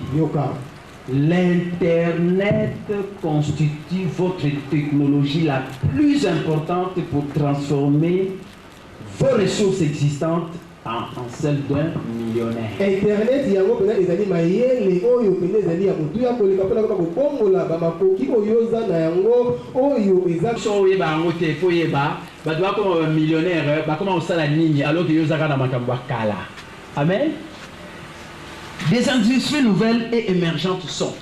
l'Internet constitue votre technologie la plus importante pour transformer vos ressources existantes en celle d'un millionnaire. Internet, il y a un millionnaire, alors que amen. Des industries nouvelles et émergentes sont.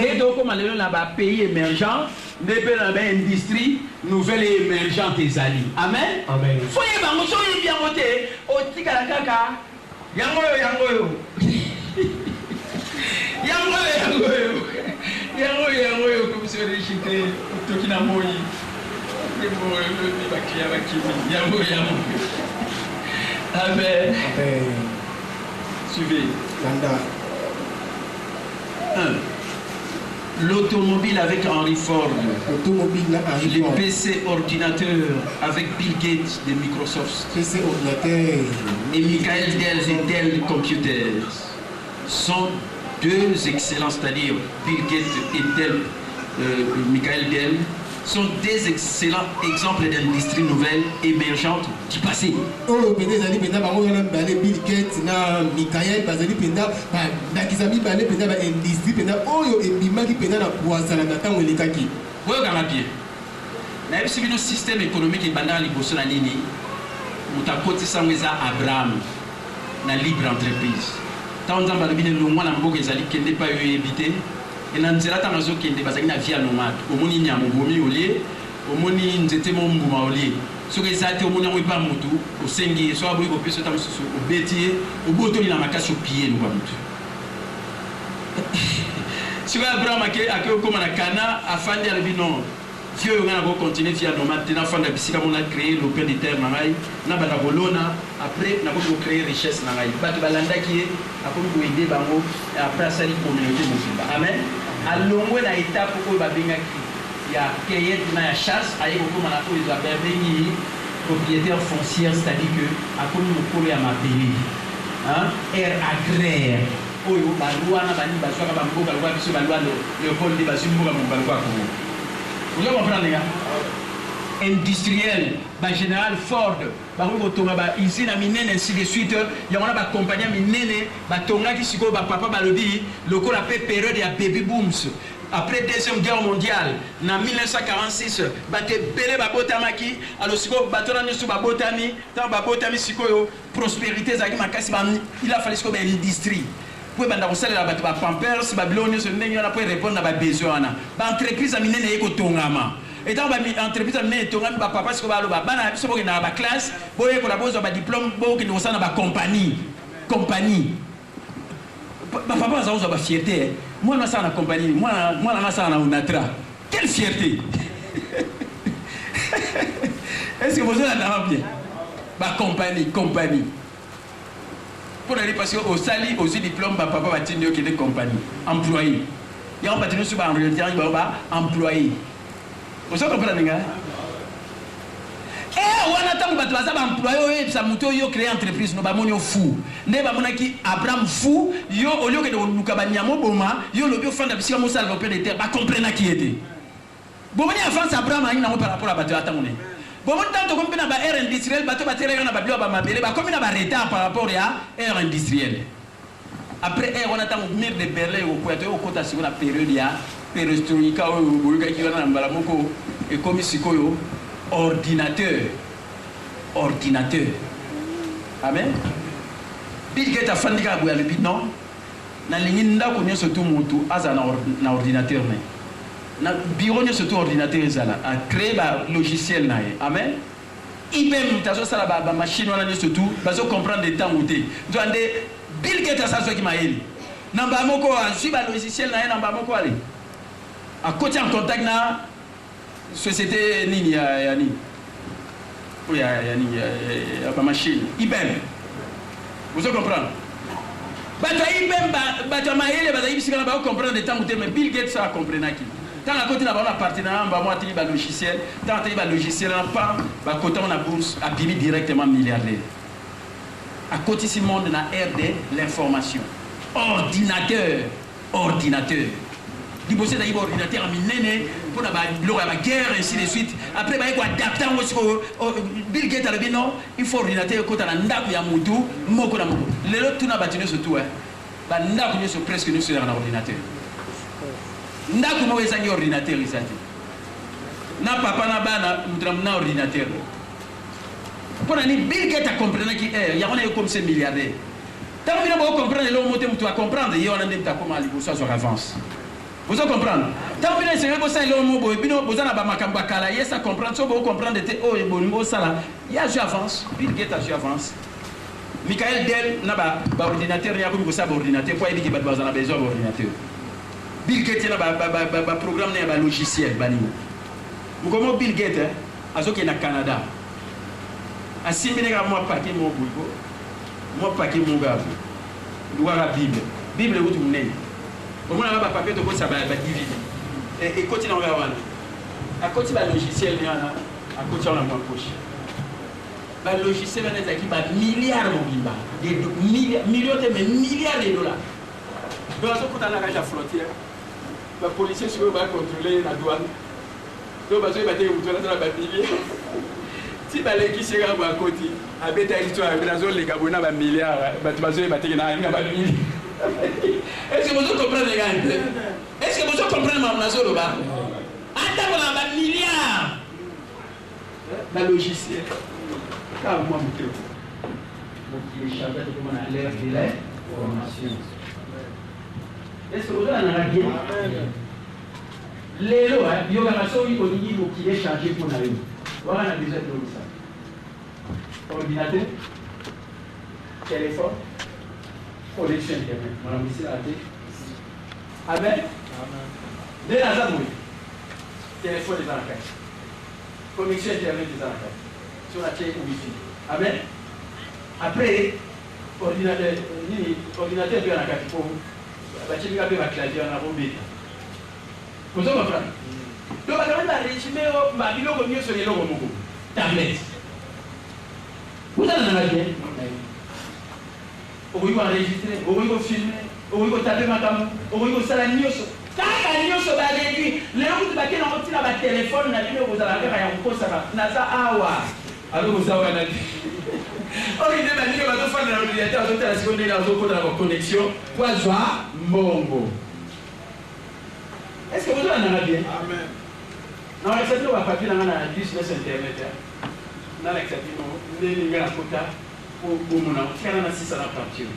Et donc, comme on pays émergent, des industries nouvelles et émergentes et alliées. Amen. Amen. Foyer bango so yi bien voté o tikala kaka yango yango comme c'est réchité tokina moyi Amen. Suivez. 1. L'automobile avec Henry Ford. Les PC ordinateurs avec Bill Gates de Microsoft. PC ordinateur. Et Michael Dell et Dell Computers sont deux excellents, c'est-à-dire Bill Gates et Dell, Michael Dell, sont des excellents exemples d'industries nouvelles émergentes du passé. Le système économique est banal, Abraham, la libre entreprise. Tant que nous avons et dans ce cas, nous avons une vie nomade. Nous avons une vie omoni nzete mombuma olie soki ezate omoni yango epa mutu osengi so aboyi kopesa ta mosusu obeti obotoli na makasi opie no bamutu soki Abraham ake okoma na Kana afandi alobi non vieux yo ngana ko continuer via nomade te na fanda bisika mona créer le pain de terre na ngai na banda kolona après na ko créer richesse na ngai bato balandaki ye akomi ko aider bango après asali communauté mobimba amen alongwe na étape oyo babengaki il y a cueillette na chasse aye kokoma na oyo babengi propriétaire foncière, c'est-à-dire que à comme mokolo ya mabele aire agraire oyo balwa na bani bazwaka bamboka lokwa biso balwa Léopold de bazimboka mobalwa ko vous comprenez les gars industriel général Ford bakotonga ba usine à minene ainsi de suite il y a ba compagnie minene batonga ki siko ba papa balobi lokola pe période ya baby booms. Après la Deuxième Guerre mondiale, en 1946, babotamaki, alors siko batona nyoso babotami, tant babotami siko prospérité zaki makasi il a fallu siko une industrie. Pour banda ko sala ba Pampers, Babylone nyoso ndenge na pour répondre à ba besoin na. Ba entreprise minene eko tongama. Et dans ba entreprise minene tongama ba papa siko ba lo ba bana biso bo na ba classe, boye ko la bozo ba diplôme bo ki na ba compagnie. Papa ça a fierté. Moi je suis en compagnie, moi je suis en Unatra. Quelle fierté. Est-ce que vous avez bien? Ma compagnie. pour aller passer au sali aussi diplôme papa va tenir qui des compagnies employé il y a un bâtiment sur en réalité il va employé vous comprenez les gars on attend que tu vas employé ça muto yo créer entreprise no ba monyo fou ne ba monaki Abraham fou yo au lieu que de lukabanya mo boma yo lo bio fanda bisika mo sala lopé de terre ba comprendre qui était bon moni avance Abraham ani na par rapport à bato atamone bon mon tant comme na ba air industriel bato ba tere na ba bio ba mabele ba comme na ba retard par rapport à air industriel après air on attend mur de Berlin au Kuwait au kota sur la période ya perestroïka o buluka ki na mbala moko et comme sikoyo ordinateur. Amen. Bill Gates a fait des choses non. Na linginda kunyo surtout mutu aza na ordinateur ne. Na bureau nyo surtout ordinateur ezala a créer ba logiciel na. Amen. IBM tazo sala ba machine wana nyo surtout bazo comprendre des temps outé. Ndande Bill Gates a ça qui m'a aidé. Namba moko a suivre ba logiciel na namba moko ali. A côté en contact na société nini ya nini oui ya nini ya machine IBM vous comprenez bata IBM bata maele bata ibisika ba comprendre de temps où mais Bill Gates a comprendre qui tant à côté na ba partenaire ba moi tili ba logiciel tant tili ba logiciel pas ba côté on a bourse a bimi directement milliardaire à côté si monde na ère de l'information ordinateur il bossait dans l'ordinateur pour la guerre et ainsi de suite. Après, il faut adapter Bill Gates a dit non, il faut ordinateur quand on a ndaku ya mutu moko na moko. Les autres tout na batinu surtout ba ndaku nyo presque nous sur un ordinateur. Ndaku mo ezangi ordinateur isati. Na papa na bana mutram na ordinateur. Pour ani Bill Gates a comprendre qui est, il y a on est comme ces milliardaires. Tant que vous comprenez le mot tu vas comprendre, il y a on a des comment les bourses sur avance. Vous comprenez? Tant que vous avez ça, vous avez ça comprendre, vous comprendre il y a avance, Bill Gates a avance. Michael Dell n'a pas d'ordinateur, il y a comme ça ordinateur, pour qu'il a besoin d'ordinateur. Bill Gates n'a pas programme, il y a un logiciel. Vous comment Bill Gates a ce qu'il est au Canada. À 6 000 moi paquet mon boulot, moi paquet mon gars, doit la Bible. Bible où tu m'es. Au moins, on a un papier de quoi ça va diviser. Et continue à regarder. À côté de logiciel, il y en a. À côté, on a moins poche. Le logiciel, on a qui milliards de millions de milliards de dollars. Donc, quand on a la frontière, le policier va contrôler la douane. Donc, il va contrôler la milliers. Si les qui sera à côté, à bêta histoire, la zone les Gabonais va milliards, tu vas se battre dans un milliard. Est-ce que vous comprenez les gars? Est-ce que vous comprenez ma nation là-bas? Attends, on a un milliard. La logiciel. Car moi, je suis chargé de comment on a l'air de l'information. Est-ce que vous avez un bien? Les lois, il y a un niveau qui est chargé pour nous. Voilà, on a déjà dit ça. Ordinateur, téléphone, connexion internet. Madame ici, la dit. Amen. Dès la zone, téléphone est dans la carte. Connexion internet est dans la carte. Sur la chaîne Wi-Fi. Amen. Après, ordinateur est dans la carte. La chaîne Wi-Fi va clavier en avant. Vous comprenez? Donc, on va résumer au mieux sur les logos. Tablette. Vous avez un bien. Vous pouvez enregistrer, vous pouvez filmer, vous pouvez taper ma caméra, vous pouvez faire la news. Quand la news va réduire, les gens qui ont un téléphone, vous allez faire un poste. Nasa awa. Alors vous avez un on dit que nous allons faire l'ordinateur, nous allons faire la connexion. Poisson, mongo. Est-ce que vous avez un bien? Amen. Non, c'est nous, on va pas dire dans la business internet. Dans l'exception, nous avons un quota pour mon enfant. Il y a 600 parties.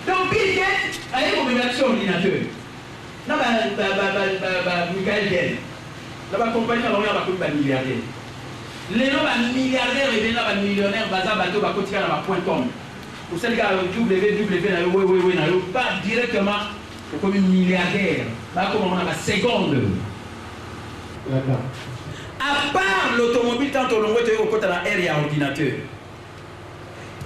Donc, Bill Gates a une combinaison ordinateur. Nous avons Michael Dell. Nous avons compagnie, nous avons un milliardaire. Les noms milliardaires et les millionnaires, bateau, .com. Pour celles qui ont www, pas directement comme un milliardaire. Pas comme on a la seconde. À part l'automobile, tant on voit au côté de l'air et ordinateur.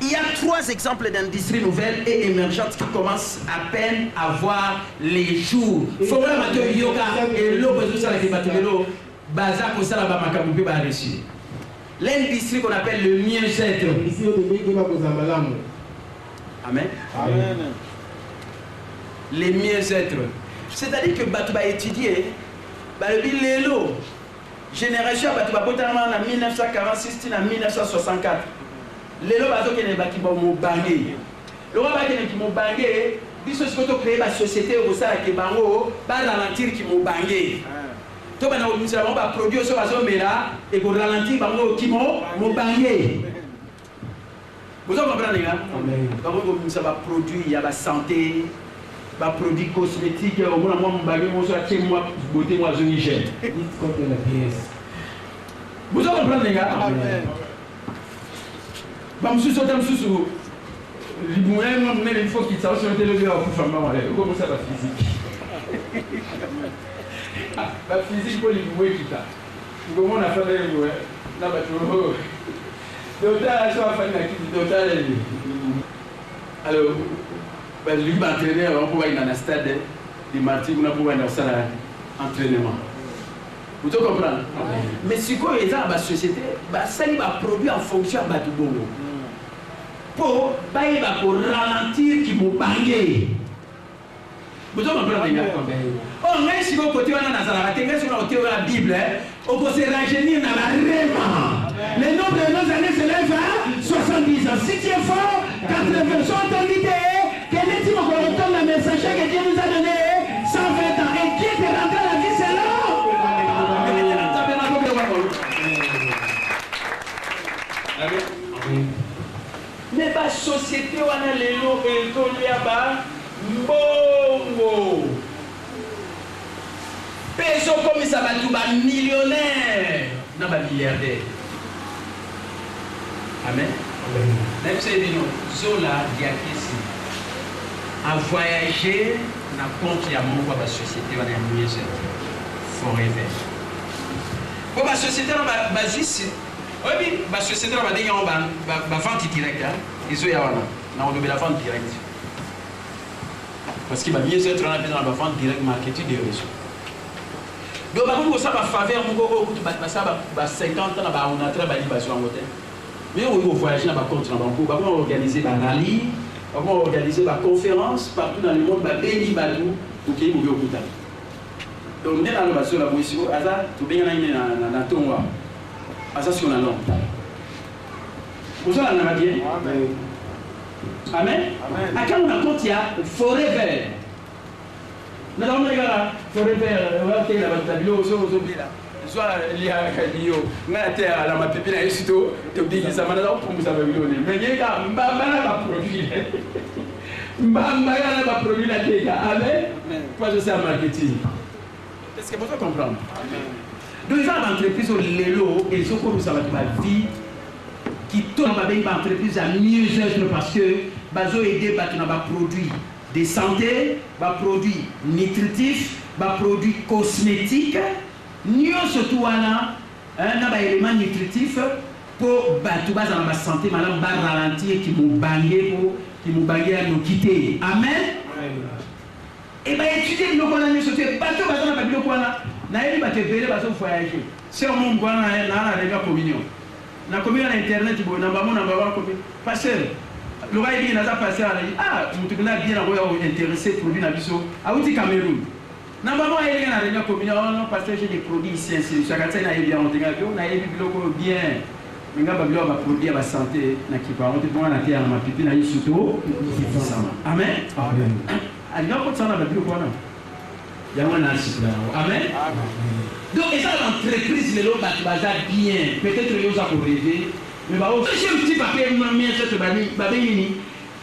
Il y a 3 exemples d'industries nouvelles et émergentes qui commencent à peine à voir les jours. L'industrie qu'on appelle le mieux-être. Amen. Amen. Les mieux-être. C'est-à-dire que tu vas étudier le bilélo. Génération en 1946 en 1964. Lelo bazo kene baki ba mo bangé. Le roi ba kene ki mo bangé, biso sikoto créer la société au sala ke bango ba ralentir ki mo bangé. To bana o misala ba produire so bazo mera et pour ralentir bango ki mo bangé. Vous comprenez là? Bango ko misala ba produit ya ba santé, ba produit cosmétique au moins moi bangé mo so atie moi beauté moi zo hygiène. Vous comprenez là? Amen. Bah, monsieur Sotam Soussou, il faut qu'il s'en soit élevé à vous, femme, comment ça va physique? La physique, pour les bouées qui t'a. Comment on a fait les bouées? Là, bah, tu vois. Docteur, elle soit fan d'activité, docteur, elle dit. Alors, bah, lui, m'entraîner, on peut aller dans le stade des martyrs, on peut aller dans un entraînement. Vous comprenez? Mais si quoi, il y a la société, ça va produire en fonction de tout bon. Pour ralentir qui m'ont bangé. Vous comprenez? On est si vous côté on a la Bible, on peut se rajeunir dans la réma. Le nombre de nos années s'élève à 70 ans. Si tu es fort, 80 ans, quel est le retourne le message que Dieu nous a donné 120 ans. Et qui est rentré à la vie, c'est là. Mais la société on a les lots et tout bongo. Peso comme ça va tout millionnaire, non pas milliardaire. Amen. Même si nous Zola diakisi à voyager na compte ya mon la société on a mieux forever. Pour la société on va juste oui, la société on va dire on va vente directe ils ont na on la vente directe. Parce qu'il va mieux être dans la vente directe marketing des réseaux. Donc on ça va faveur mon go ça va 50 ans on a travaillé sur un hôtel. Mais on va voyager dans compte dans banque, on va organiser des rallyes, on va organiser des conférences partout dans le monde, bah béni badou pour qu'il y ait au contact. Donc on est dans le bateau là aussi, ça tout bien dans ton wa. Ça c'est on a long. Vous ça on a bien. Amen. Amen. À quand on a compte il y a forever. Nous avons regardé forever, on va faire la tableau sur là. Soit il y a la terre à la pépine et surtout tu dis que ça m'a donné pour vous avoir donné. Mais il y a mbamba pas produit. Mbamba pas produit la terre. Amen. Moi je sais en marketing. Est-ce que vous comprenez? Donc ils ont une entreprise au Lelo et ils ont comme ça va ma vie qui tourne avec une entreprise à mieux être parce que bazo aider bah tu n'as pas produit de santé, pas produit nutritif, pas produit cosmétique. Nous surtout un élément nutritif pour tout bas dans ma santé, madame va ralentir qui m'ont bangé à nous quitter. Amen. Et bien étudier nos connaissances surtout bateau dans la Bible quoi là, n'ayez pas te verrer bateau voyager. C'est au monde quoi là la communion. La communion internet bon namba communion. Pasteur, le roi dit n'a pas passé à ah tu bien intéressé produit na biso à outil Cameroun. Normalement, il y a une communion, parce que j'ai des produits ici, chaque année, il y a bien, on a bien, mais quand on a produit à la santé, on a la terre, on a pipi, on a surtout. Amen. Alors, quand on a le quoi, il y a un assis là. Amen. Donc, et ça, l'entreprise, les lots, bien, peut-être les gens pour rêver, mais j'ai un petit papier,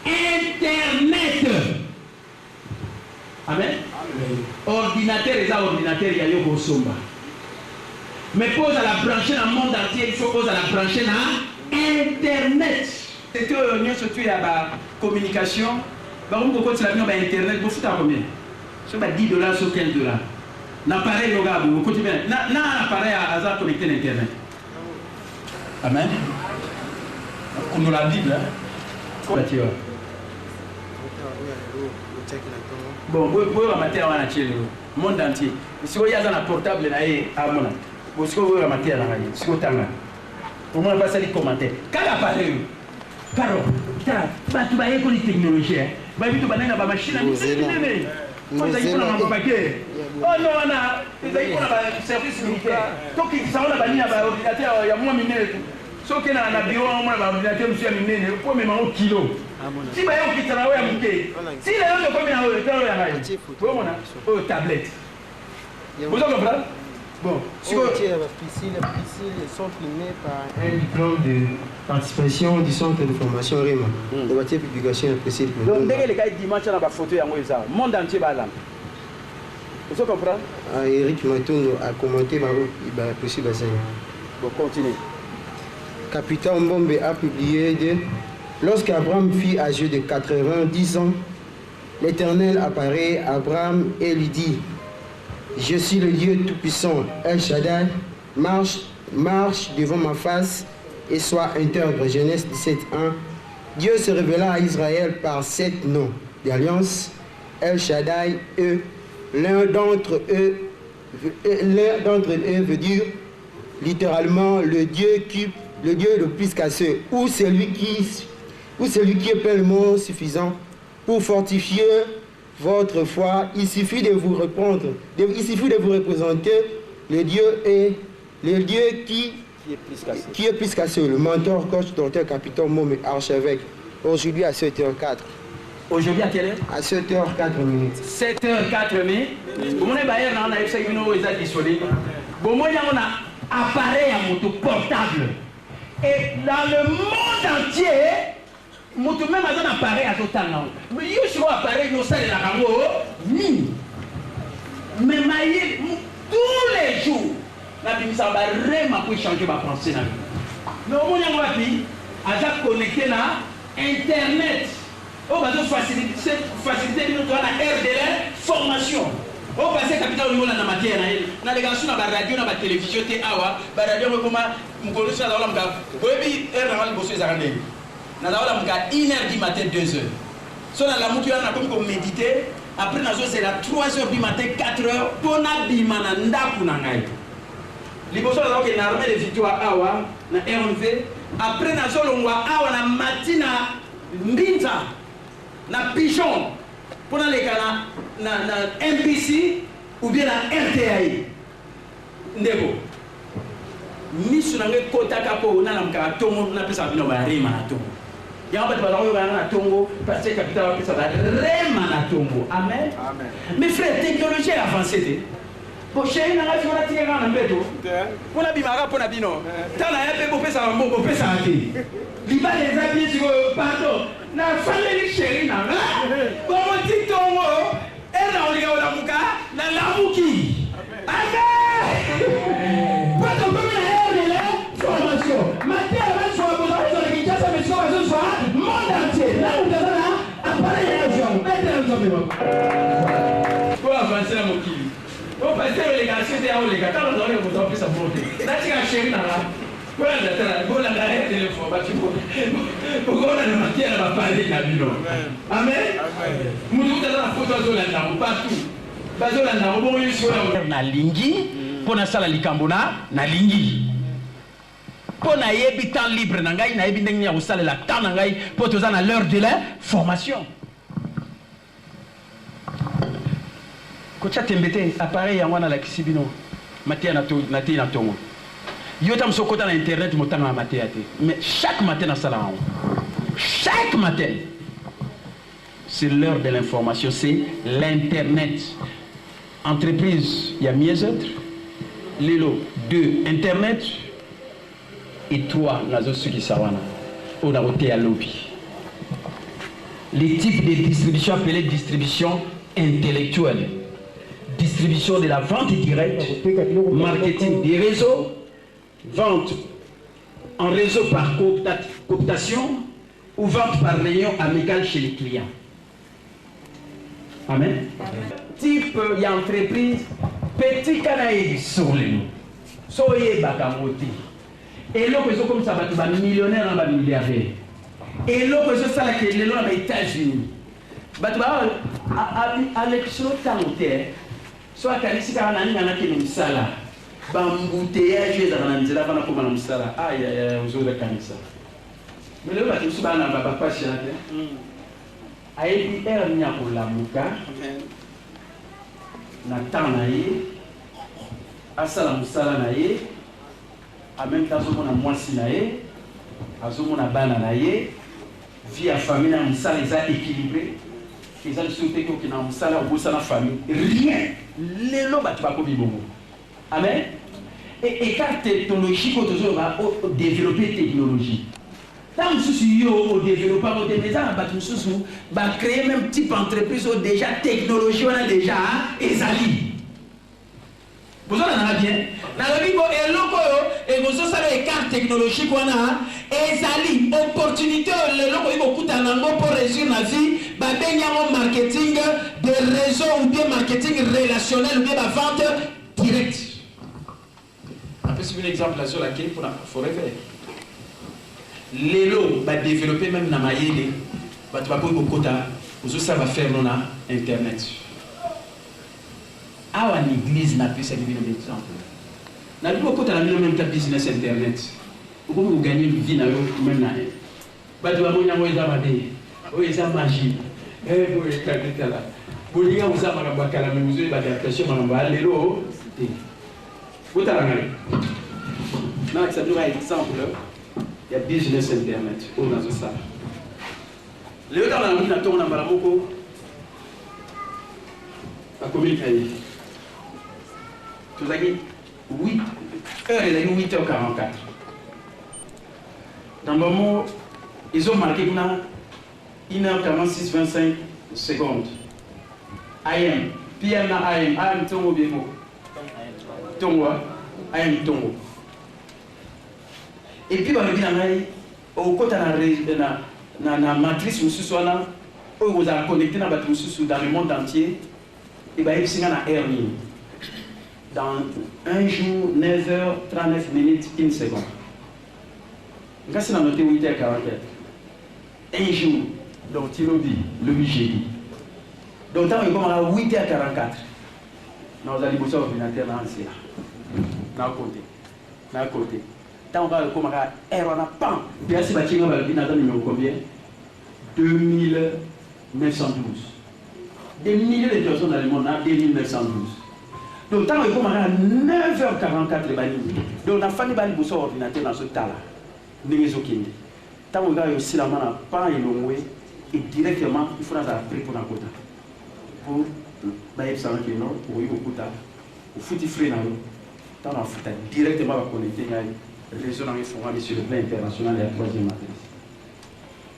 Internet. Amen. Ordinateur, les ordinateurs, il y a eu au somba. Mais pose à la brancher dans le monde entier, il faut poser à la brancher dans Internet. C'est que nous surtout il y a la communication. Par exemple, quand tu as Internet, vous foutez à combien? C'est $10 sur $15. L'appareil, regarde, vous continuez. Un appareil à hasard connecté à Internet. Amen. On a la Bible. Bon, vous pouvez ramater à le monde entier. Si vous avez un portable, vous pouvez ramater à la radio. Si vous avez au moins, pas ça les commentaires. Quand la parole, Caro, tu vas y les technologies. Tu vas y aller dans la machine à mixer. Oh non, on a un service militaire. Tant qu'ils sont là, il y a un ordinateur, il y a moins de minutes. Sauf qu'il y a un bureau, il y a un ordinateur, monsieur Aminé, il faut même un kilo. Si vous avez un kit, si les gens sont combien de tablette. Vous comprenez? Bon, si vous les sont filmés par un diplôme de participation du centre de formation REMA. De la publication précise. Donc, dès que les gars dimanche, on a une photo, le monde entier va là. Vous comprenez? Eric Matoun a commenté possible. Bon, continuez. Capitaine Mbombe a publié lorsqu'Abraham fut âgé de 90 ans, l'Éternel apparaît à Abraham et lui dit: je suis le Dieu Tout-Puissant, El Shaddai, marche devant ma face et sois intègre. Genèse 17:1. Dieu se révéla à Israël par 7 noms d'alliance. El Shaddai, l'un d'entre eux veut dire littéralement le Dieu le plus casseux, ou celui qui est pleinement suffisant pour fortifier votre foi. Il suffit de vous représenter le Dieu qui est plus casseux. Le mentor, coach, docteur, capitaine, môme, archevêque. Aujourd'hui à 7h04. Aujourd'hui à quelle heure? À 7h04 minutes. 7h04 minutes. On a eu 5 minutes disponibles. On a appareil à moto portable. Et dans le monde entier, moto même a un appareil à total. Mais il y a un appareil qui est la rango. Mais tous les jours, la vie ça va vraiment changer ma pensée. Mais au moins, on va connecté à Internet. On va faciliter notre ère de la formation. On va passer capital au niveau de la matière. Dans les garçons, dans la radio, dans la télévision, la radio, je connais ça. Dans la 1h du matin, 2h. Si on a la mouture, on a méditer. Après, c'est la 3h du matin, 4h. On a dit liboso na ke na armée de victoire awa na RNV. Après na solongwa awa na matina mbinza na pigeon pour les kana na MPC ou bien na RTI ndebo misu na nge kota kapo na mka tongo na pesa bino ba rema na tongo ya ba ba yo na tongo parce que capital pesa ba rema na tongo. Amen. Amen. Mes frères, technologie avancée. Poché na la fona tika na mbeto pona bimara pona bino tala ya pe bopesa mbongo pesa ati liba les amis sur pardon na famille chérie na bon titongo ela oliga ola muka na lamuki. Amen. Pas comme la formation matin va sur besoin de Kinshasa mais sur ce soir monde entier là où là appareil à jour mettre un jour pour avancer la moki. On passe les gars, c'est à les gars, quand on a les motos, ça monte. Là, tu as chéri dans la. Voilà, on a l'arrêt de l'information. Pourquoi on a la matière à parler de la vie? Amen. Nous avons la photo de la partout. Bazolanda, on va sur la lingi, pour la salle Likambona, na lingi. Pour na yebi temps libre, nangai, na yebi n'engi au salle la temps nangai, pour tous à l'heure de la formation. Kocha tembete appareil yango na la kisibino matin na tongo yo tam sokota na internet motanga matin ate mais chaque matin na sala chaque matin c'est l'heure de l'information, c'est l'internet. Entreprise il y a mieux être lelo 2 internet et 3 nazo suki sawana on a roté à lobby. Les types de distribution appelées distribution intellectuelle, distribution de la vente directe, marketing des réseaux, vente en réseau par cooptation ou vente par réunion amicale chez les clients. Amen. Type, il y a entreprise, petit canaï sur les soyez bakamoti. Et là, comme ça, va millionnaire, va milliardaire. Et l'autre, c'est ça qui est les lois aux États-Unis. Bah, tu vois, à l'élection de soit à Kalisi, quand on a une sala, bambouteillage dans la nzela, on a comme un sala. Aïe, aïe, aïe, vous avez un ça. Mais le bateau, c'est un papa chez la aïe, elle n'y a pour la mouka. Nathan naïe, asala musala naïe, en même temps, on a moisi naïe, on a bana naïe, vie à famille, on a musala équilibré. Ils ont souhaité qu'il y ait un salaire au bout de la famille. Rien. Les lois, tu vas pas vivre. Amen. Et car technologie, quand tu vas développer technologie. Tant que tu au développement, tu vas créer même type entreprise déjà technologie, on a déjà Ezali. Vous en avez bien. Dans le niveau et loco et vous savez écart technologique on a Ezali opportunité le loco il beaucoup d'anango pour réussir la vie bah ben marketing de réseau ou bien marketing relationnel ou bien la vente directe. Après c'est un exemple là sur laquelle faut rêver. L'élo va développer même dans Mayele bah tu vas pour beaucoup vous ça va faire non à internet. À l'église n'a pu servir d'exemple. N'a pas beaucoup de même business internet. Vous gagnez une vie dans le même naïf. Bah tu vas monter en Oezabadé. Oezamagie. Vous êtes là. Vous les gars vous avez un bakala mais vous avez pas d'attention à l'élo. Vous êtes là. Là ça nous a exemple. Il y a business internet. On a ça. Les autres dans la mine à tourner en balamoko. À communiquer. Tout à fait 8 heures et 8h44. Dans le moment, ils ont marqué 1h46, 25 secondes. AM, PM na AM, AM Tongo Bemo. Tongo, AM Tongo. Et puis, au côté de la matrice, vous avez connecté dans le monde entier, et bien, il y a une air ligne. Dans un jour, 9h39 minutes, 1 seconde. Quand c'est noté 8h44, un jour, donc tu le dis, le 8 jeudi. Donc, quand on commence à 8h44, nous allons bosser l'ordinateur dans le ciel. Dans le côté. Quand on va commencer à erreur, on a pas. Puis, si on va le dans le numéro combien 2912. Des milliers de personnes dans le monde, 2912. Donc, quand on commence à 9h44, donc, la famille va bosser l'ordinateur dans ce tas-là. Quand on va aussi la main, pas et directement, il faut la prix pour la quota. Pour bailler ça qui est non, pour y beaucoup tard. Au foot il frais dans l'eau. Quand on fout directement va connecter le réseau dans les forums sur le plan international et la troisième matrice.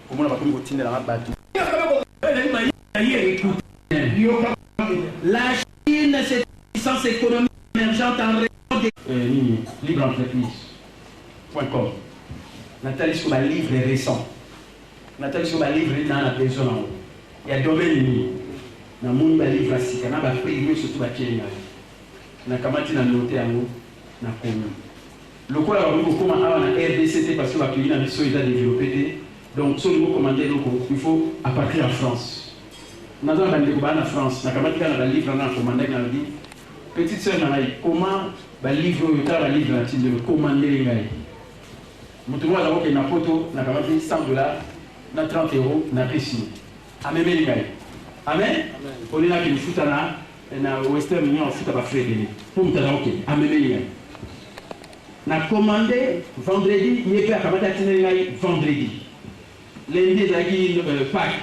Comment on va continuer dans la bateau. La Chine, c'est une puissance économique émergente en raison des libre entreprise.com. Nathalie sur ma livre récent. Nathalie sur ma livre dans la maison en haut. Il y a domaine dans mon livre assis. Il y a un prix surtout à Kenya. Na kamati na noté en haut na commune. Le quoi là on comment avoir na RDCT parce que la client a mission il a développé donc ce nouveau commandé il faut à partir en France. Nous avons des combats en France. Na kamati na livre na commandé na dit petite sœur na comment ba livre au livre na tinde commander ngai. Mutumo la ko na photo na kamati $100 na 30 € na pesi. Amemeli ngai. Amen. On est là qui fout na Western Union fout à frais de pour me dire OK amemeli ngai. Na commandé vendredi, il est à Kamata vendredi. Lundi, il y a Pâques.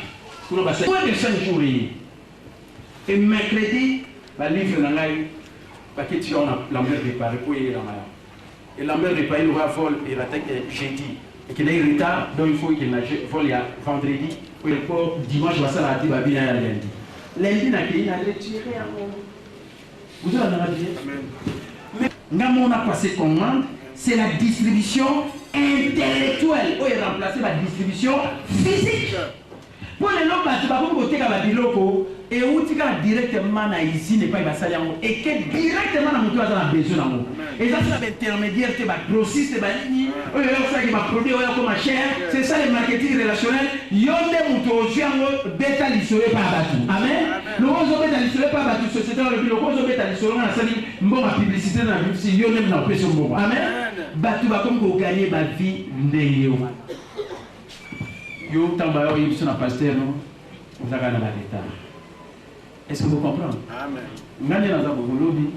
Pour moins de 5 jours. Et mercredi, le livre dans la question la mer réparée pour y aller. Et la mer réparée, il va vol et la tête jeudi. Et qu'il ait retard, donc il faut qu'il vole vendredi. Pour le port dimanche, il va s'arrêter à bien lundi. Lundi, il a retiré à mon. Vous avez entendu? Mais quand on a passé commande, c'est la distribution intellectuelle. On a remplacé la distribution physique. Pour les gens, tu vas côté à la biloko et où tu vas directement à ici n'est pas et que directement dans mon besoin. Et ça c'est l'intermédiaire, c'est grossiste, C'est ça le marketing relationnel. Yonde mutoziango beta lisole pa batu. Amen. Nous on beta lisole pa batu société dans le bureau, on beta lisole na sali mbonga publicité na publicité yonde na peso mbongo. Amen. Batu ba comme ko gagner ba vie ndeyo. Yo tamba yo yibso na pasteur non. On a gagné la l'état. Est-ce que vous comprenez? Amen. Ngani na zabo lobby.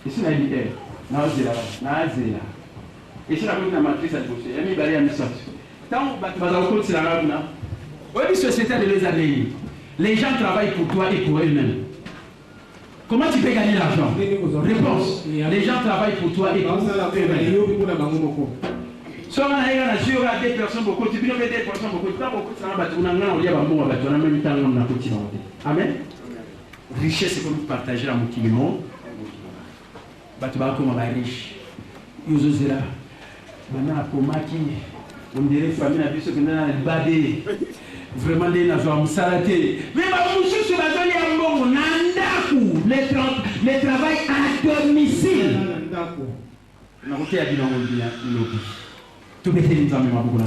Ici na IBR. Na zela. Et si la matrice à gauche, il y a mis barrière à mi-sorte. Tant que tu vas au société de les années, les gens travaillent pour toi et pour eux-mêmes. Comment tu peux gagner l'argent? Réponse. Les gens travaillent pour toi et pour eux-mêmes. Si on a des personnes beaucoup, tu peux des personnes beaucoup, amen. Richesse, c'est comme partager la motivation. Tu vas comme riche. Maintenant, on dirait que famille a vu ce que nous avons badé. Vraiment, des nations salaté. Mais ma sur la zone est bon. Nandaku, le travail à domicile. On a dit à lobby. Tout pété les amis, ma beaucoup.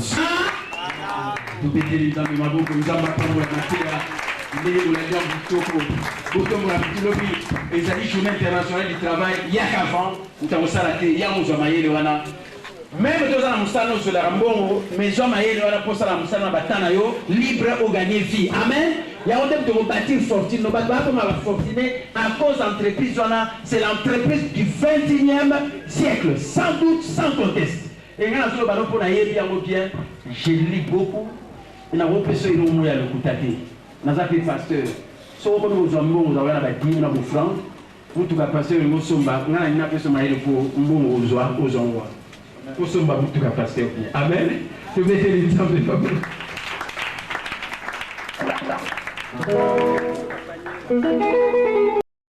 Tout pété les amis, ma beaucoup. Nous avons pas de matière. Les journées internationales du travail, il y a qu'avant, nous avons salaté, il y a nous avons même dans la moussano sur la rambon, mais hommes ailleurs pour ça la moussano batanayo libre au gagner vie. Amen. Il y a un de bâtir fortune, nous battons comme la fortune à cause d'entreprise. C'est l'entreprise du 21e siècle, sans doute, sans conteste. Et quand on a pour bien, je lis beaucoup. Et on a repris ce qu'il y a le coup de tête. Nous avons pasteur. Si on nous avons la bâtiment, nous avons franc. Nous avons pasteur, nous sommes là. Nous avons fait ce maïs pour nous aux endroits. Nous sommes là pour pasteur. Amen. Je vais te dire ça.